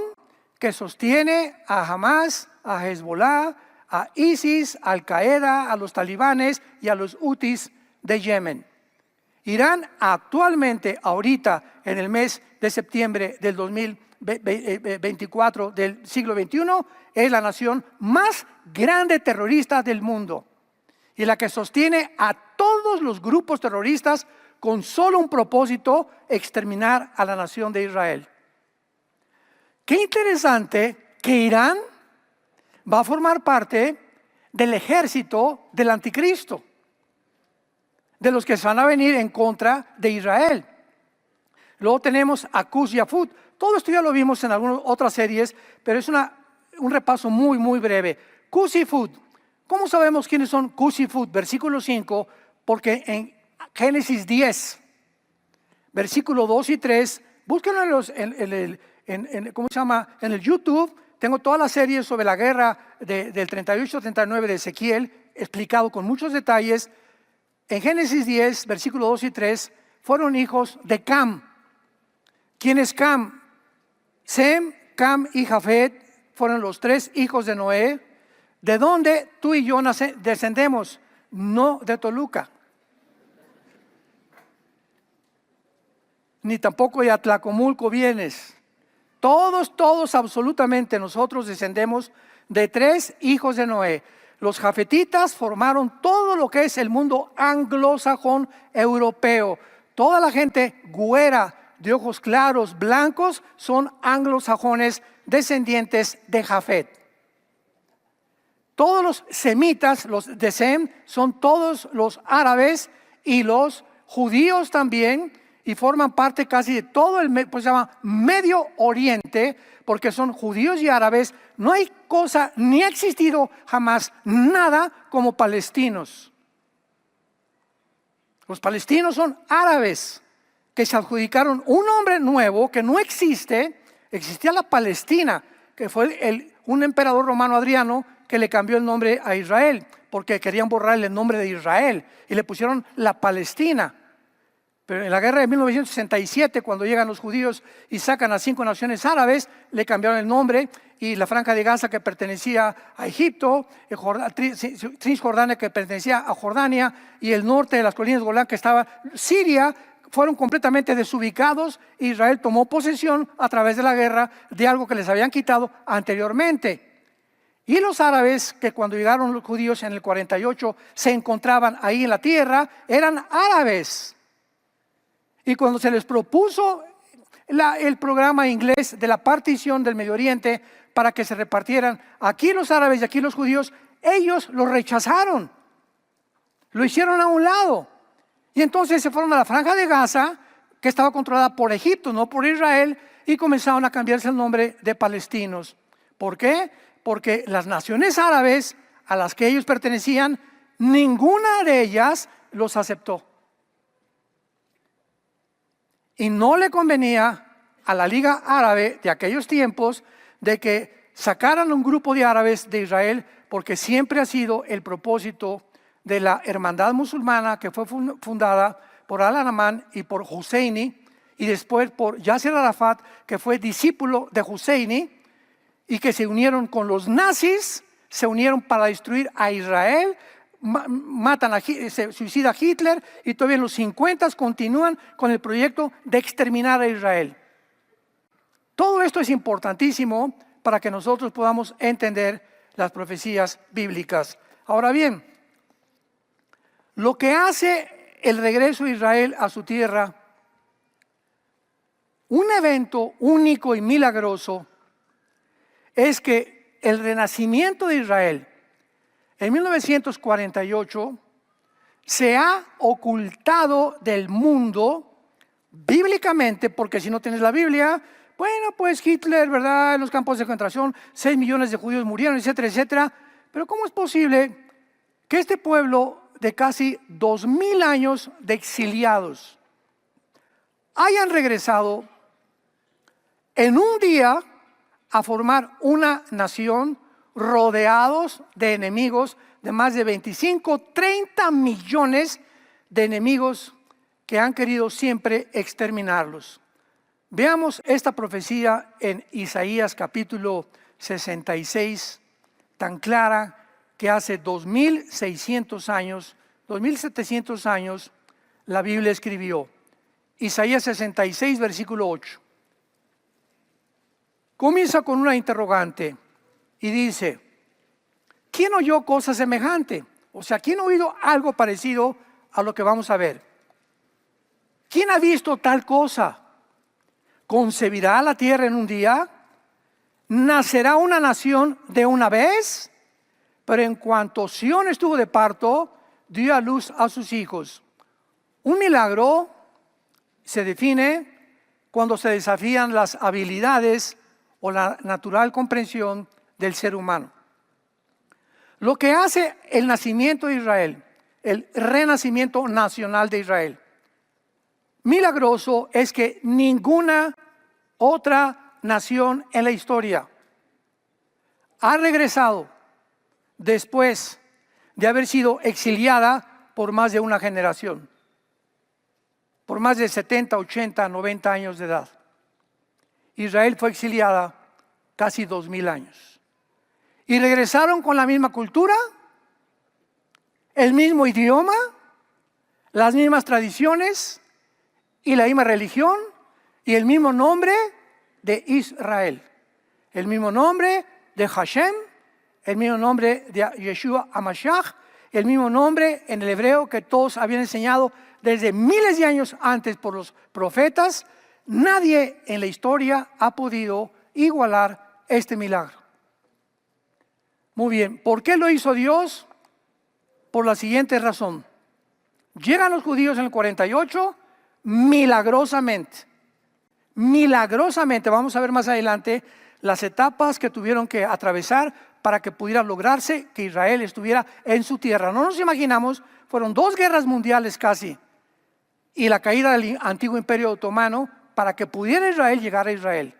que sostiene a Hamas, a Hezbollah, a ISIS, a Al-Qaeda, a los talibanes y a los hutis de Yemen. Irán actualmente, ahorita, en el mes de septiembre del 2024 del siglo XXI, es la nación más grande terrorista del mundo y la que sostiene a todos los grupos terroristas con solo un propósito: exterminar a la nación de Israel. Qué interesante que Irán va a formar parte del ejército del anticristo, de los que se van a venir en contra de Israel. Luego tenemos a Cus y a Phut. Todo esto ya lo vimos en algunas otras series, pero es un repaso muy breve. Cus y Phut. ¿Cómo sabemos quiénes son Cus y Phut? Versículo 5, porque en Génesis 10, versículo 2 y 3, búsquenlo en el YouTube. Tengo toda la serie sobre la guerra del 38-39 de Ezequiel, explicado con muchos detalles. En Génesis 10, versículo 2 y 3, fueron hijos de Cam. ¿Quién es Cam? Sem, Cam y Jafet fueron los tres hijos de Noé, de donde tú y yo descendemos, no de Toluca, ni tampoco de Atlacomulco vienes. Todos, absolutamente nosotros descendemos de tres hijos de Noé. Los jafetitas formaron todo lo que es el mundo anglosajón europeo. Toda la gente güera, de ojos claros, blancos, son anglosajones descendientes de Jafet. Todos los semitas, los de Sem, son todos los árabes y los judíos también, y forman parte casi de todo pues se llama Medio Oriente, porque son judíos y árabes. No hay cosa, ni ha existido jamás nada como palestinos. Los palestinos son árabes que se adjudicaron un nombre nuevo que no existe. Existía la Palestina, que fue un emperador romano, Adriano, que le cambió el nombre a Israel, porque querían borrarle el nombre de Israel y le pusieron la Palestina. Pero en la guerra de 1967, cuando llegan los judíos y sacan a 5 naciones árabes, le cambiaron el nombre, y la Franja de Gaza, que pertenecía a Egipto, Cisjordania, que pertenecía a Jordania, y el norte de las colinas de Golán, que estaba Siria, fueron completamente desubicados. Israel tomó posesión a través de la guerra de algo que les habían quitado anteriormente. Y los árabes, que cuando llegaron los judíos en el 48 se encontraban ahí en la tierra, eran árabes. Y cuando se les propuso el programa inglés de la partición del Medio Oriente para que se repartieran aquí los árabes y aquí los judíos, ellos lo rechazaron, lo hicieron a un lado. Y entonces se fueron a la Franja de Gaza, que estaba controlada por Egipto, no por Israel, y comenzaron a cambiarse el nombre de palestinos. ¿Por qué? Porque las naciones árabes a las que ellos pertenecían, ninguna de ellas los aceptó. Y no le convenía a la Liga Árabe de aquellos tiempos de que sacaran un grupo de árabes de Israel, porque siempre ha sido el propósito de la hermandad musulmana, que fue fundada por Al-Anamán y por Husseini, y después por Yasser Arafat, que fue discípulo de Husseini, y que se unieron con los nazis, se unieron para destruir a Israel, se suicida Hitler, y todavía en los 50 continúan con el proyecto de exterminar a Israel. Todo esto es importantísimo para que nosotros podamos entender las profecías bíblicas. Ahora bien, lo que hace el regreso de Israel a su tierra, un evento único y milagroso, es que el renacimiento de Israel en 1948 se ha ocultado del mundo bíblicamente, porque si no tienes la Biblia, bueno, pues Hitler, ¿verdad? En los campos de concentración, 6 millones de judíos murieron, etcétera, etcétera. Pero ¿cómo es posible que este pueblo de casi 2000 años de exiliados hayan regresado en un día a formar una nación rodeados de enemigos, de más de 25, 30 millones de enemigos que han querido siempre exterminarlos? Veamos esta profecía en Isaías capítulo 66, tan clara, que hace 2600 años, 2700 años, la Biblia escribió. Isaías 66, versículo 8. Comienza con una interrogante y dice: ¿quién oyó cosa semejante? O sea, ¿quién ha oído algo parecido a lo que vamos a ver? ¿Quién ha visto tal cosa? ¿Concebirá la tierra en un día? ¿Nacerá una nación de una vez? Pero en cuanto Sión estuvo de parto, dio a luz a sus hijos. Un milagro se define cuando se desafían las habilidades o la natural comprensión del ser humano. Lo que hace el nacimiento de Israel, el renacimiento nacional de Israel, milagroso, es que ninguna otra nación en la historia ha regresado después de haber sido exiliada por más de una generación, por más de 70, 80, 90 años de edad. Israel fue exiliada casi 2000 años. Y regresaron con la misma cultura, el mismo idioma, las mismas tradiciones y la misma religión y el mismo nombre de Israel, el mismo nombre de Hashem, el mismo nombre de Yeshua HaMashiach, el mismo nombre en el hebreo que todos habían enseñado desde miles de años antes por los profetas. Nadie en la historia ha podido igualar este milagro. Muy bien, ¿por qué lo hizo Dios? Por la siguiente razón. Llegan los judíos en el 48 milagrosamente. Milagrosamente, vamos a ver más adelante las etapas que tuvieron que atravesar para que pudiera lograrse que Israel estuviera en su tierra. No nos imaginamos, fueron 2 guerras mundiales casi y la caída del antiguo imperio otomano para que pudiera Israel llegar a Israel.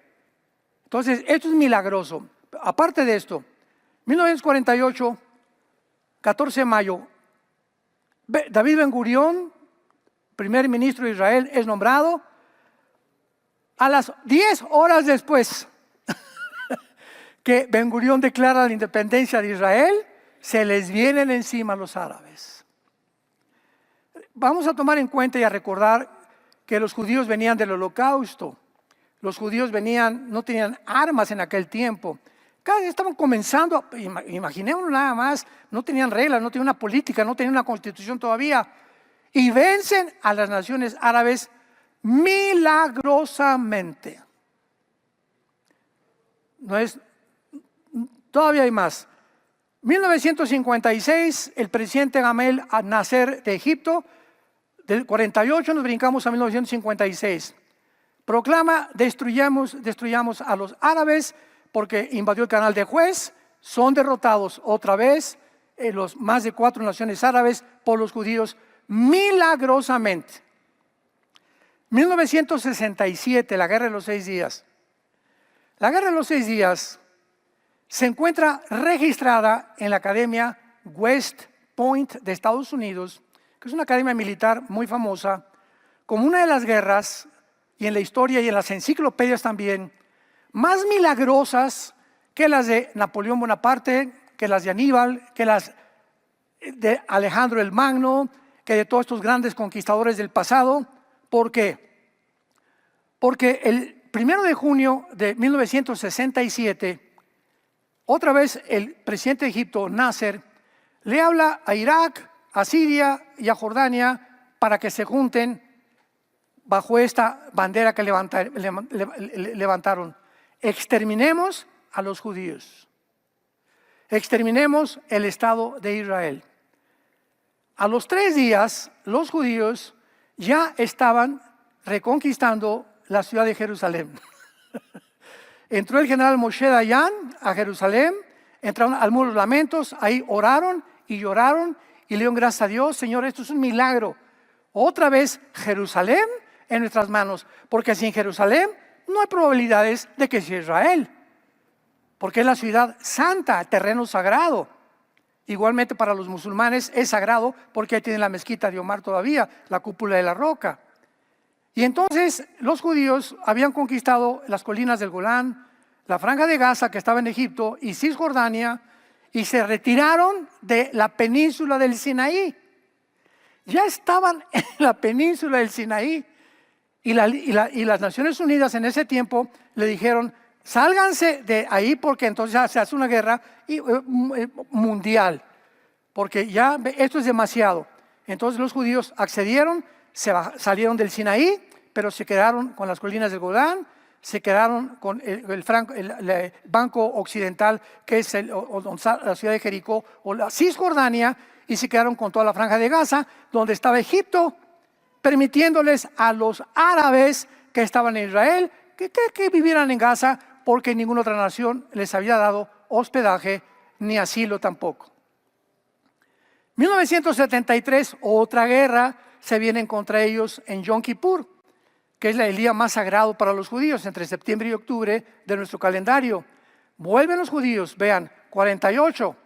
Entonces, esto es milagroso. Aparte de esto, 1948, 14 de mayo, David Ben Gurión primer ministro de Israel, es nombrado. A las 10 horas después que Ben Gurión declara la independencia de Israel, se les vienen encima los árabes. Vamos a tomar en cuenta y a recordar que los judíos venían del Holocausto. Los judíos no tenían armas en aquel tiempo. Casi estaban comenzando, imaginémonos nada más, no tenían reglas, no tenían una política, no tenían una constitución todavía. Y vencen a las naciones árabes milagrosamente. Todavía hay más. 1956, el presidente Gamal Nasser de Egipto, del 48 nos brincamos a 1956. Proclama, destruyamos a los árabes porque invadió el canal de Suez. Son derrotados otra vez los más de 4 naciones árabes por los judíos milagrosamente. 1967, la Guerra de los 6 días. La Guerra de los 6 días se encuentra registrada en la Academia West Point de Estados Unidos, que es una academia militar muy famosa, como una de las guerras, y en la historia y en las enciclopedias también, más milagrosas que las de Napoleón Bonaparte, que las de Aníbal, que las de Alejandro el Magno, que de todos estos grandes conquistadores del pasado. ¿Por qué? Porque el 1 de junio de 1967, otra vez el presidente de Egipto, Nasser, le habla a Irak, a Siria y a Jordania para que se junten bajo esta bandera que levantaron. Exterminemos a los judíos. Exterminemos el Estado de Israel. A los 3 días, los judíos ya estaban reconquistando la ciudad de Jerusalén. Entró el general Moshe Dayan a Jerusalén, entraron al Muro de los Lamentos, ahí oraron y lloraron y le dieron gracias a Dios. Señor, esto es un milagro. Otra vez Jerusalén en nuestras manos, porque sin Jerusalén no hay probabilidades de que sea Israel, porque es la ciudad santa, terreno sagrado. Igualmente para los musulmanes es sagrado porque ahí tienen la mezquita de Omar todavía, la cúpula de la roca. Y entonces los judíos habían conquistado las colinas del Golán, la franja de Gaza que estaba en Egipto y Cisjordania, y se retiraron de la península del Sinaí. Ya estaban en la península del Sinaí y las Naciones Unidas en ese tiempo le dijeron: sálganse de ahí porque entonces ya se hace una guerra mundial, porque ya esto es demasiado. Entonces los judíos accedieron, salieron del Sinaí, pero se quedaron con las colinas del Golán, se quedaron con el Banco Occidental, que es la ciudad de Jericó o la Cisjordania, y se quedaron con toda la franja de Gaza, donde estaba Egipto, permitiéndoles a los árabes que estaban en Israel que vivieran en Gaza, porque ninguna otra nación les había dado hospedaje ni asilo tampoco. 1973, otra guerra se viene contra ellos en Yom Kippur, que es el día más sagrado para los judíos, entre septiembre y octubre de nuestro calendario. Vuelven los judíos, vean, 48,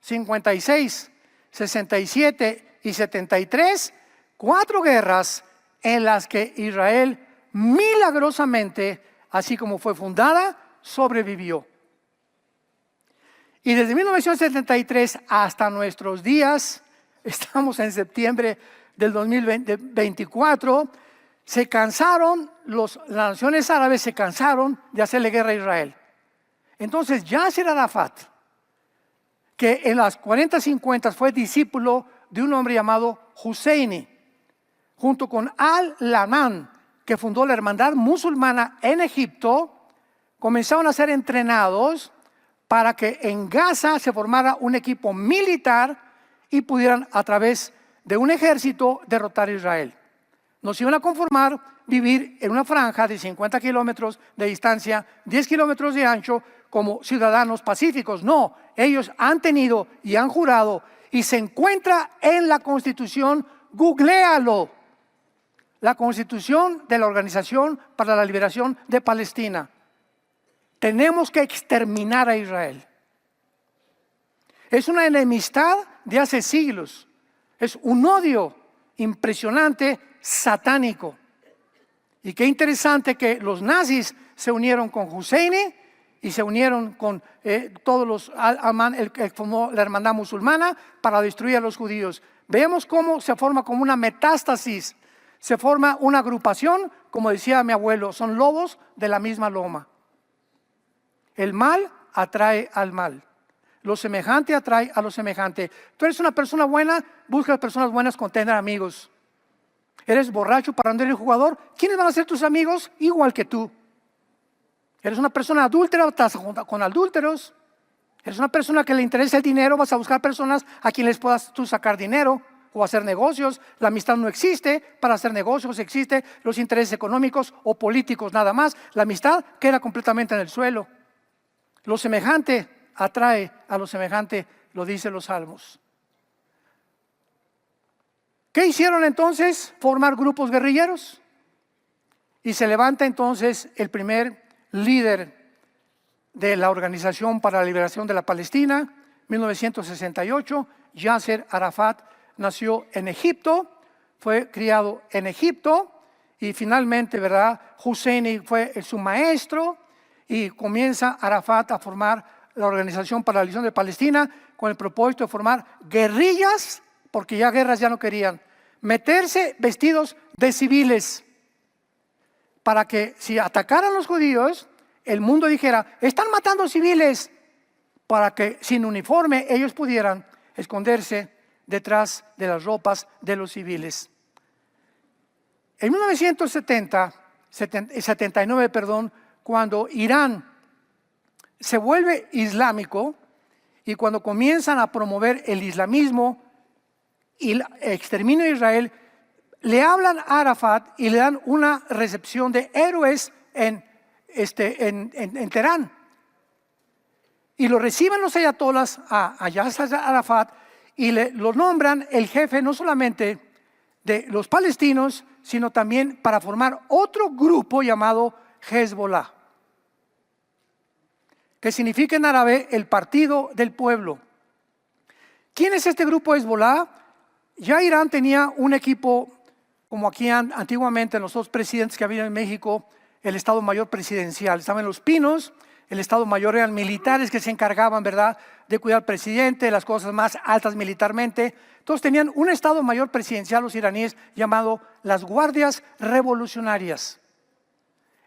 56, 67 y 73, 4 guerras en las que Israel milagrosamente, así como fue fundada, sobrevivió. Y desde 1973 hasta nuestros días, estamos en septiembre del 2024, las naciones árabes se cansaron de hacerle guerra a Israel. Entonces Yasser Arafat, que en las 40-50 fue discípulo de un hombre llamado Husseini, junto con Al-Laman, que fundó la hermandad musulmana en Egipto, comenzaron a ser entrenados para que en Gaza se formara un equipo militar y pudieran a través de un ejército derrotar a Israel. Nos iban a conformar vivir en una franja de 50 kilómetros de distancia, 10 kilómetros de ancho, como ciudadanos pacíficos. No, ellos han tenido y han jurado, y se encuentra en la Constitución, googléalo, la Constitución de la Organización para la Liberación de Palestina. Tenemos que exterminar a Israel. Es una enemistad de hace siglos, es un odio, impresionante, satánico. Y qué interesante que los nazis se unieron con Husseini y se unieron con todos los el que formó la hermandad musulmana para destruir a los judíos. Vemos cómo se forma como una metástasis, se forma una agrupación, como decía mi abuelo, son lobos de la misma loma. El mal atrae al mal. Lo semejante atrae a lo semejante. Tú eres una persona buena, busca las personas buenas con tener amigos. Eres borracho, parrandero y jugador, ¿quiénes van a ser tus amigos? Igual que tú. Eres una persona adúltera, estás con adúlteros. Eres una persona que le interesa el dinero, vas a buscar personas a quienes les puedas tú sacar dinero o hacer negocios. La amistad no existe para hacer negocios, existe los intereses económicos o políticos nada más. La amistad queda completamente en el suelo. Lo semejante atrae a lo semejante, lo dicen los salmos. ¿Qué hicieron entonces? Formar grupos guerrilleros. Y se levanta entonces el primer líder de la Organización para la Liberación de la Palestina, 1968, Yasser Arafat. Nació en Egipto, fue criado en Egipto y finalmente, ¿verdad? Husseini fue su maestro y comienza Arafat a formar la Organización para la Liberación de Palestina con el propósito de formar guerrillas, porque ya guerras ya no querían, meterse vestidos de civiles para que si atacaran los judíos, el mundo dijera, están matando civiles, para que sin uniforme ellos pudieran esconderse detrás de las ropas de los civiles. En 1979, cuando Irán se vuelve islámico y cuando comienzan a promover el islamismo y el exterminio de Israel, le hablan a Arafat y le dan una recepción de héroes en Teherán. Y lo reciben los ayatolás a Yasser Arafat y lo nombran el jefe no solamente de los palestinos, sino también para formar otro grupo llamado Hezbollah, que significa en árabe el partido del pueblo. ¿Quién es este grupo Hezbollah? Ya Irán tenía un equipo, como aquí antiguamente los dos presidentes que había en México, el Estado Mayor Presidencial. Estaban Los Pinos, el Estado Mayor eran militares que se encargaban, ¿verdad?, de cuidar al presidente, de las cosas más altas militarmente. Entonces tenían un Estado Mayor Presidencial los iraníes llamado las Guardias Revolucionarias.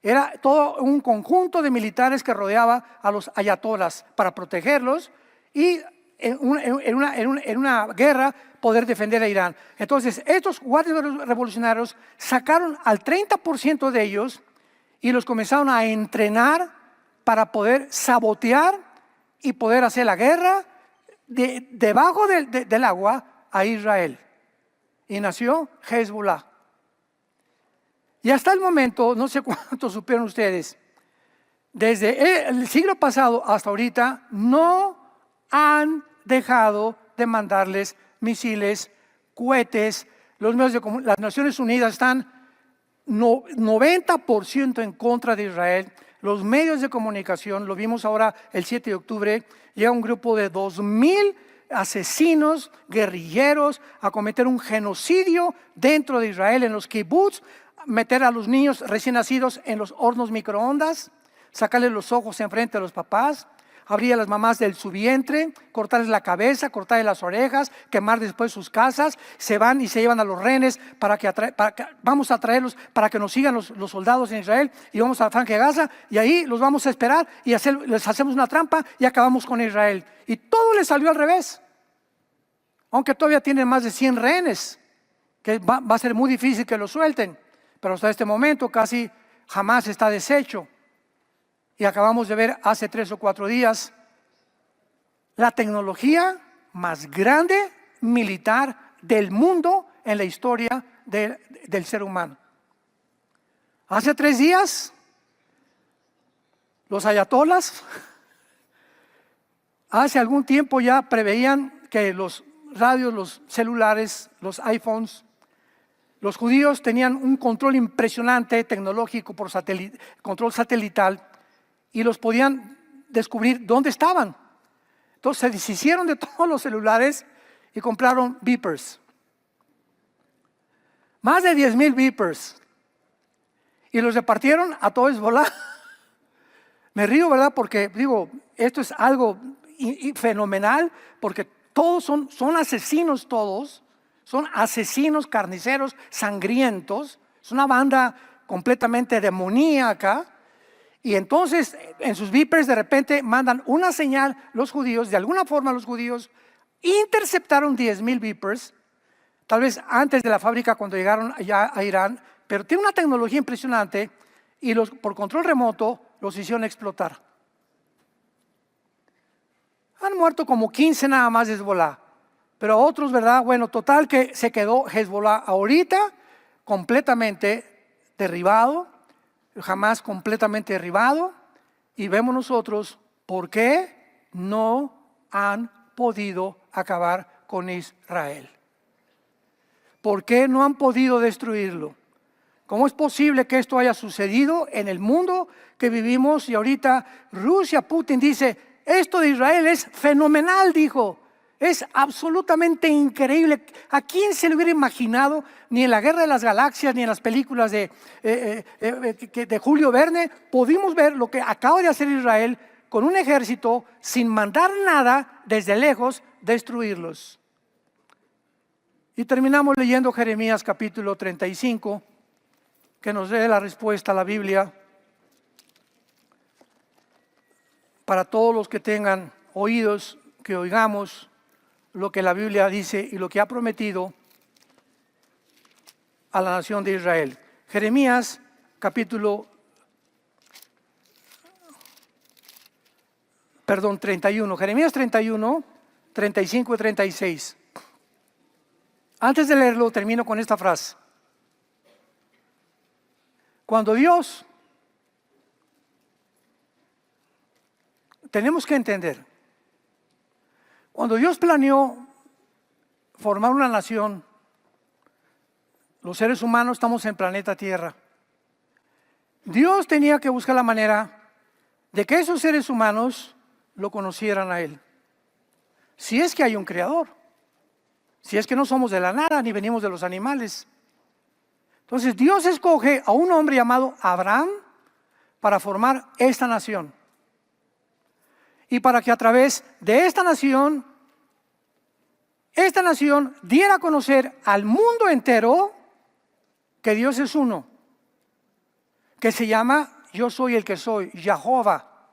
Era todo un conjunto de militares que rodeaba a los ayatolás para protegerlos y en una guerra poder defender a Irán. Entonces estos guardias revolucionarios sacaron al 30% de ellos y los comenzaron a entrenar para poder sabotear y poder hacer la guerra debajo del agua a Israel. Y nació Hezbollah. Y hasta el momento, no sé cuánto supieron ustedes, desde el siglo pasado hasta ahorita, no han dejado de mandarles misiles, cohetes. Las Naciones Unidas están 90% en contra de Israel. Los medios de comunicación, lo vimos ahora el 7 de octubre, llega un grupo de 2,000 asesinos, guerrilleros, a cometer un genocidio dentro de Israel, en los kibbutz, meter a los niños recién nacidos en los hornos microondas, sacarles los ojos enfrente a los papás, abrir a las mamás de su vientre, cortarles la cabeza, cortarles las orejas, quemar después sus casas. Se van y se llevan a los rehenes vamos a traerlos para que nos sigan los soldados en Israel y vamos a la Franja de Gaza y ahí los vamos a esperar y les hacemos una trampa y acabamos con Israel. Y todo les salió al revés, aunque todavía tienen más de 100 rehenes, que va a ser muy difícil que los suelten, pero hasta este momento casi jamás está deshecho. Y acabamos de ver hace 3 o 4 días la tecnología más grande militar del mundo en la historia del ser humano. Hace 3 días, los ayatolás, hace algún tiempo ya preveían que los radios, los celulares, los iPhones, los judíos tenían un control impresionante tecnológico por control satelital, y los podían descubrir dónde estaban. Entonces se deshicieron de todos los celulares y compraron beepers. Más de 10,000 vipers. Y los repartieron a todo Hezbolá. Me río, ¿verdad? Porque digo, esto es algo fenomenal, porque todos son asesinos todos. Son asesinos, carniceros, sangrientos. Es una banda completamente demoníaca. Y entonces en sus vipers de repente mandan una señal los judíos. De alguna forma los judíos interceptaron 10,000 vipers. Tal vez antes de la fábrica cuando llegaron allá a Irán. Pero tiene una tecnología impresionante y por control remoto los hicieron explotar. Han muerto como 15 nada más de Hezbolá. Pero otros, ¿verdad? Bueno, total que se quedó Hezbolá ahorita completamente derribado, jamás completamente derribado. Y vemos nosotros por qué no han podido acabar con Israel. ¿Por qué no han podido destruirlo? ¿Cómo es posible que esto haya sucedido en el mundo que vivimos? Y ahorita Rusia, Putin dice, esto de Israel es fenomenal, dijo. Es absolutamente increíble. ¿A quién se le hubiera imaginado, ni en la Guerra de las Galaxias, ni en las películas de Julio Verne, pudimos ver lo que acaba de hacer Israel con un ejército sin mandar nada desde lejos, destruirlos? Y terminamos leyendo Jeremías capítulo 35, que nos dé la respuesta a la Biblia para todos los que tengan oídos, que oigamos lo que la Biblia dice y lo que ha prometido a la nación de Israel. Jeremías capítulo 31, Jeremías 31, 35 y 36. Antes de leerlo, termino con esta frase. Cuando Dios, tenemos que entender, cuando Dios planeó formar una nación, los seres humanos estamos en planeta Tierra. Dios tenía que buscar la manera de que esos seres humanos lo conocieran a Él. Si es que hay un creador, si es que no somos de la nada ni venimos de los animales. Entonces Dios escoge a un hombre llamado Abraham para formar esta nación. Y para que a través de esta nación diera a conocer al mundo entero que Dios es uno, que se llama Yo soy el que soy, Jehová.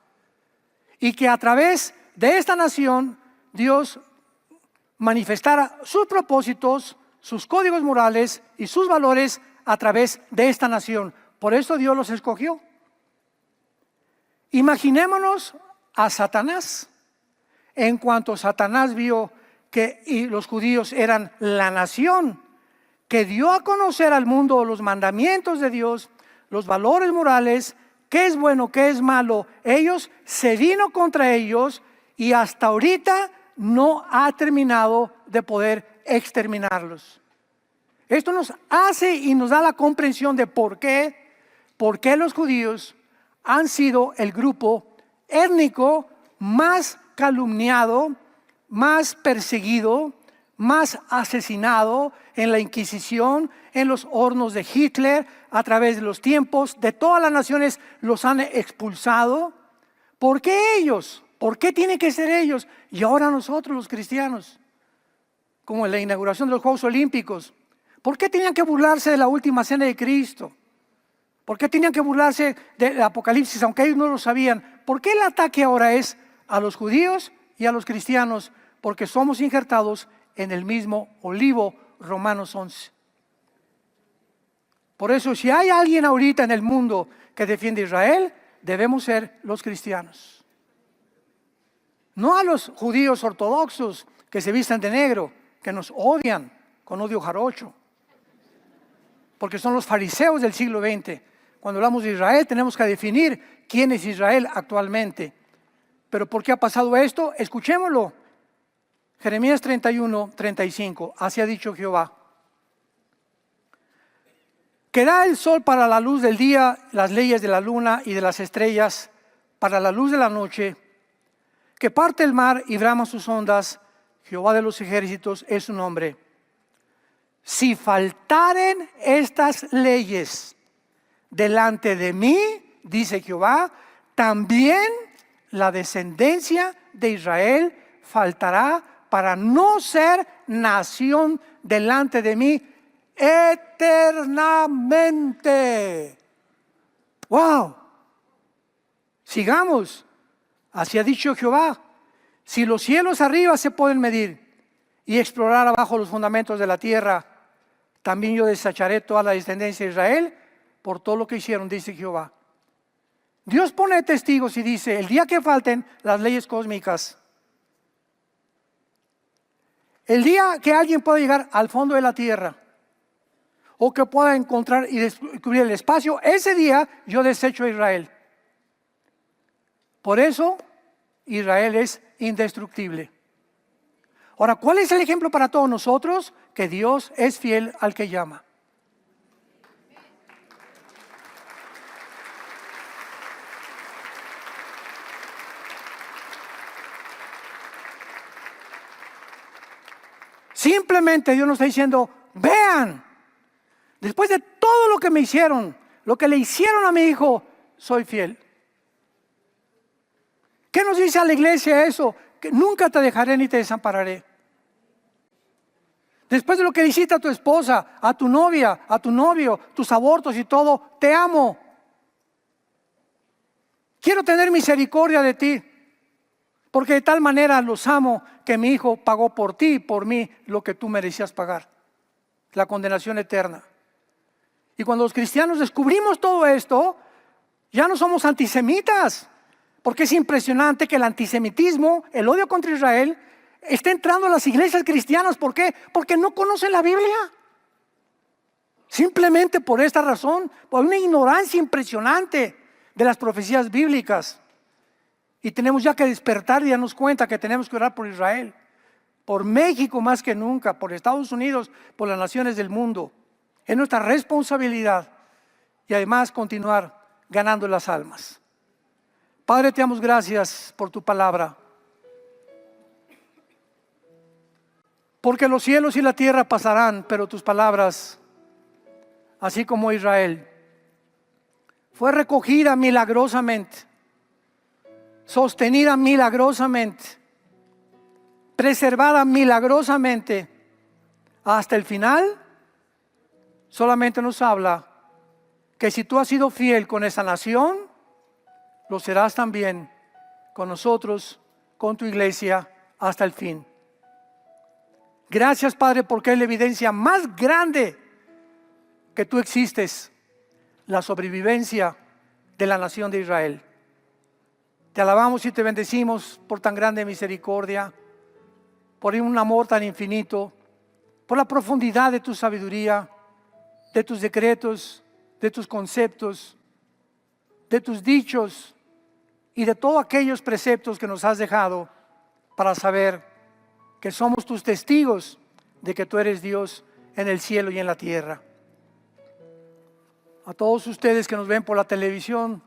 Y que a través de esta nación Dios manifestara sus propósitos, sus códigos morales y sus valores a través de esta nación. Por eso Dios los escogió. Imaginémonos a Satanás. En cuanto Satanás vio que los judíos eran la nación que dio a conocer al mundo los mandamientos de Dios, los valores morales, qué es bueno, qué es malo, ellos se vino contra ellos y hasta ahorita no ha terminado de poder exterminarlos. Esto nos hace y nos da la comprensión de por qué los judíos han sido el grupo étnico más calumniado, más perseguido, más asesinado en la Inquisición, en los hornos de Hitler, a través de los tiempos, de todas las naciones los han expulsado. ¿Por qué ellos? ¿Por qué tienen que ser ellos? Y ahora nosotros los cristianos, como en la inauguración de los Juegos Olímpicos. ¿Por qué tenían que burlarse de la última cena de Cristo? ¿Por qué tenían que burlarse del Apocalipsis, aunque ellos no lo sabían? ¿Por qué el ataque ahora es a los judíos y a los cristianos? Porque somos injertados en el mismo olivo, Romanos 11. Por eso, si hay alguien ahorita en el mundo que defiende a Israel, debemos ser los cristianos. No a los judíos ortodoxos que se visten de negro, que nos odian con odio jarocho. Porque son los fariseos del siglo XX. Cuando hablamos de Israel tenemos que definir quién es Israel actualmente. Pero ¿por qué ha pasado esto? Escuchémoslo. Jeremías 31, 35. Así ha dicho Jehová. Que da el sol para la luz del día, las leyes de la luna y de las estrellas, para la luz de la noche. Que parte el mar y brama sus ondas. Jehová de los ejércitos es su nombre. si faltaren estas leyes delante de mí, dice Jehová, también la descendencia de Israel faltará para no ser nación delante de mí eternamente. ¡Wow! Sigamos. Así ha dicho Jehová. Si los cielos arriba se pueden medir y explorar abajo los fundamentos de la tierra, también yo desecharé toda la descendencia de Israel por todo lo que hicieron, dice Jehová. Dios pone testigos y dice, el día que falten las leyes cósmicas, el día que alguien pueda llegar al fondo de la tierra, o que pueda encontrar y descubrir el espacio, ese día yo desecho a Israel. Por eso Israel es indestructible. Ahora, ¿cuál es el ejemplo para todos nosotros? Que Dios es fiel al que llama. Simplemente Dios nos está diciendo, vean, después de todo lo que me hicieron, lo que le hicieron a mi hijo, soy fiel. ¿Qué nos dice a la iglesia eso? Que nunca te dejaré ni te desampararé. Después de lo que le hiciste a tu esposa, a tu novia, a tu novio, tus abortos y todo, te amo. Quiero tener misericordia de ti, porque de tal manera los amo que mi hijo pagó por ti y por mí lo que tú merecías pagar, la condenación eterna. Y cuando los cristianos descubrimos todo esto, ya no somos antisemitas, porque es impresionante que el antisemitismo, el odio contra Israel, está entrando a las iglesias cristianas. ¿Por qué? Porque no conocen la Biblia. Simplemente por esta razón, por una ignorancia impresionante de las profecías bíblicas. Y tenemos ya que despertar y darnos cuenta que tenemos que orar por Israel, por México más que nunca, por Estados Unidos, por las naciones del mundo. Es nuestra responsabilidad y además continuar ganando las almas. Padre, te damos gracias por tu palabra. Porque los cielos y la tierra pasarán, pero tus palabras, así como Israel, fue recogida milagrosamente, sostenida milagrosamente, preservada milagrosamente hasta el final. Solamente nos habla que si tú has sido fiel con esa nación, lo serás también con nosotros, con tu iglesia, hasta el fin. Gracias, Padre, porque es la evidencia más grande que tú existes, la sobrevivencia de la nación de Israel. Te alabamos y te bendecimos por tan grande misericordia, por un amor tan infinito, por la profundidad de tu sabiduría, de tus decretos, de tus conceptos, de tus dichos y de todos aquellos preceptos que nos has dejado para saber que somos tus testigos de que tú eres Dios en el cielo y en la tierra. A todos ustedes que nos ven por la televisión,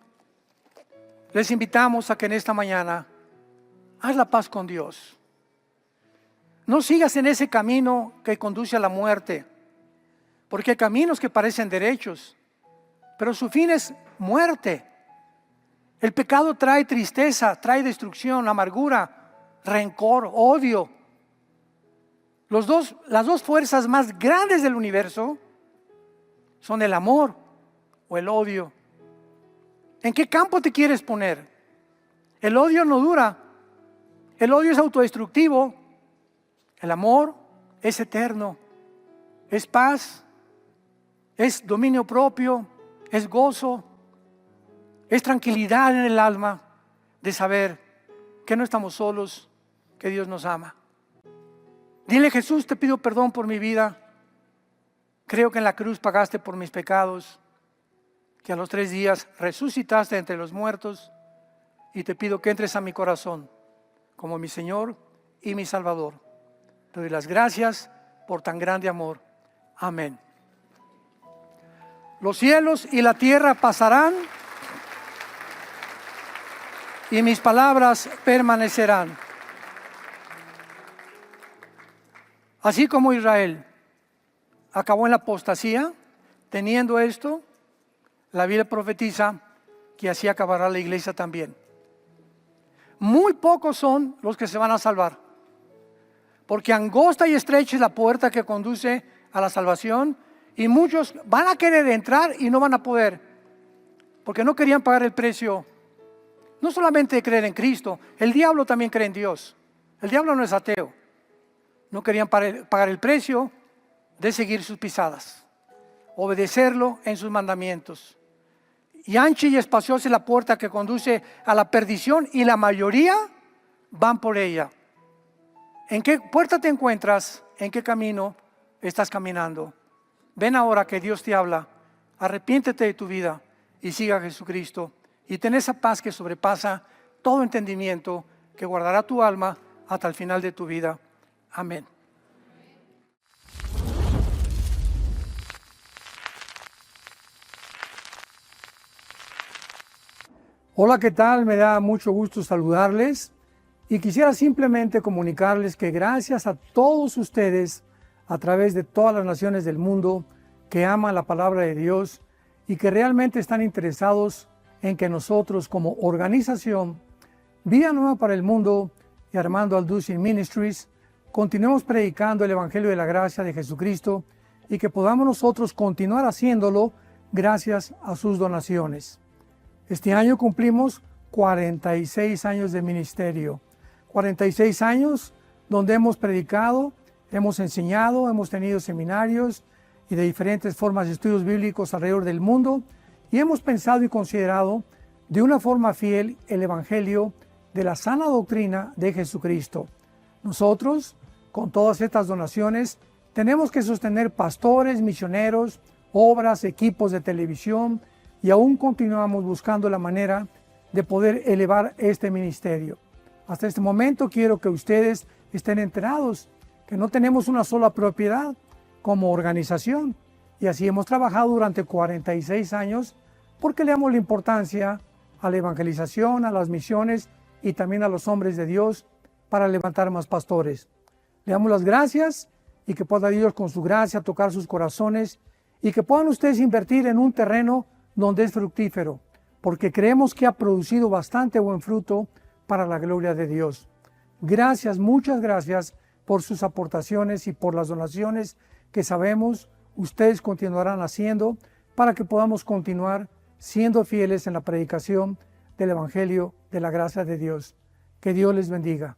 les invitamos a que en esta mañana haz la paz con Dios. No sigas en ese camino que conduce a la muerte, porque hay caminos que parecen derechos, pero su fin es muerte. El pecado trae tristeza, trae destrucción, amargura, rencor, odio. Las dos fuerzas más grandes del universo son el amor o el odio. ¿En qué campo te quieres poner? El odio no dura. El odio es autodestructivo. El amor es eterno. Es paz. Es dominio propio. Es gozo. Es tranquilidad en el alma de saber que no estamos solos, que Dios nos ama. Dile: Jesús, te pido perdón por mi vida. Creo que en la cruz pagaste por mis pecados, que a los 3 días resucitaste entre los muertos, y te pido que entres a mi corazón como mi Señor y mi Salvador. Te doy las gracias por tan grande amor. Amén. Los cielos y la tierra pasarán, y mis palabras permanecerán. Así como Israel acabó en la apostasía. Teniendo esto, la Biblia profetiza que así acabará la iglesia también. Muy pocos son los que se van a salvar, porque angosta y estrecha es la puerta que conduce a la salvación, y muchos van a querer entrar y no van a poder, porque no querían pagar el precio, no solamente de creer en Cristo. El diablo también cree en Dios. El diablo no es ateo. No querían pagar el precio de seguir sus pisadas, obedecerlo en sus mandamientos. Y ancha y espaciosa es la puerta que conduce a la perdición, y la mayoría van por ella. ¿En qué puerta te encuentras? ¿En qué camino estás caminando? Ven ahora que Dios te habla. Arrepiéntete de tu vida y siga a Jesucristo, y ten esa paz que sobrepasa todo entendimiento, que guardará tu alma hasta el final de tu vida. Amén. Hola, ¿qué tal? Me da mucho gusto saludarles, y quisiera simplemente comunicarles que gracias a todos ustedes a través de todas las naciones del mundo que aman la palabra de Dios y que realmente están interesados en que nosotros, como organización Vida Nueva para el Mundo y Armando Alducin Ministries, continuemos predicando el Evangelio de la gracia de Jesucristo, y que podamos nosotros continuar haciéndolo gracias a sus donaciones. Este año cumplimos 46 años de ministerio, 46 años donde hemos predicado, hemos enseñado, hemos tenido seminarios y de diferentes formas de estudios bíblicos alrededor del mundo, y hemos pensado y considerado de una forma fiel el Evangelio de la sana doctrina de Jesucristo. Nosotros, con todas estas donaciones, tenemos que sostener pastores, misioneros, obras, equipos de televisión, y aún continuamos buscando la manera de poder elevar este ministerio. Hasta este momento quiero que ustedes estén enterados que no tenemos una sola propiedad como organización, y así hemos trabajado durante 46 años porque le damos la importancia a la evangelización, a las misiones y también a los hombres de Dios para levantar más pastores. Le damos las gracias, y que pueda Dios con su gracia tocar sus corazones, y que puedan ustedes invertir en un terreno donde es fructífero, porque creemos que ha producido bastante buen fruto para la gloria de Dios. Gracias, muchas gracias por sus aportaciones y por las donaciones que sabemos ustedes continuarán haciendo para que podamos continuar siendo fieles en la predicación del Evangelio de la gracia de Dios. Que Dios les bendiga.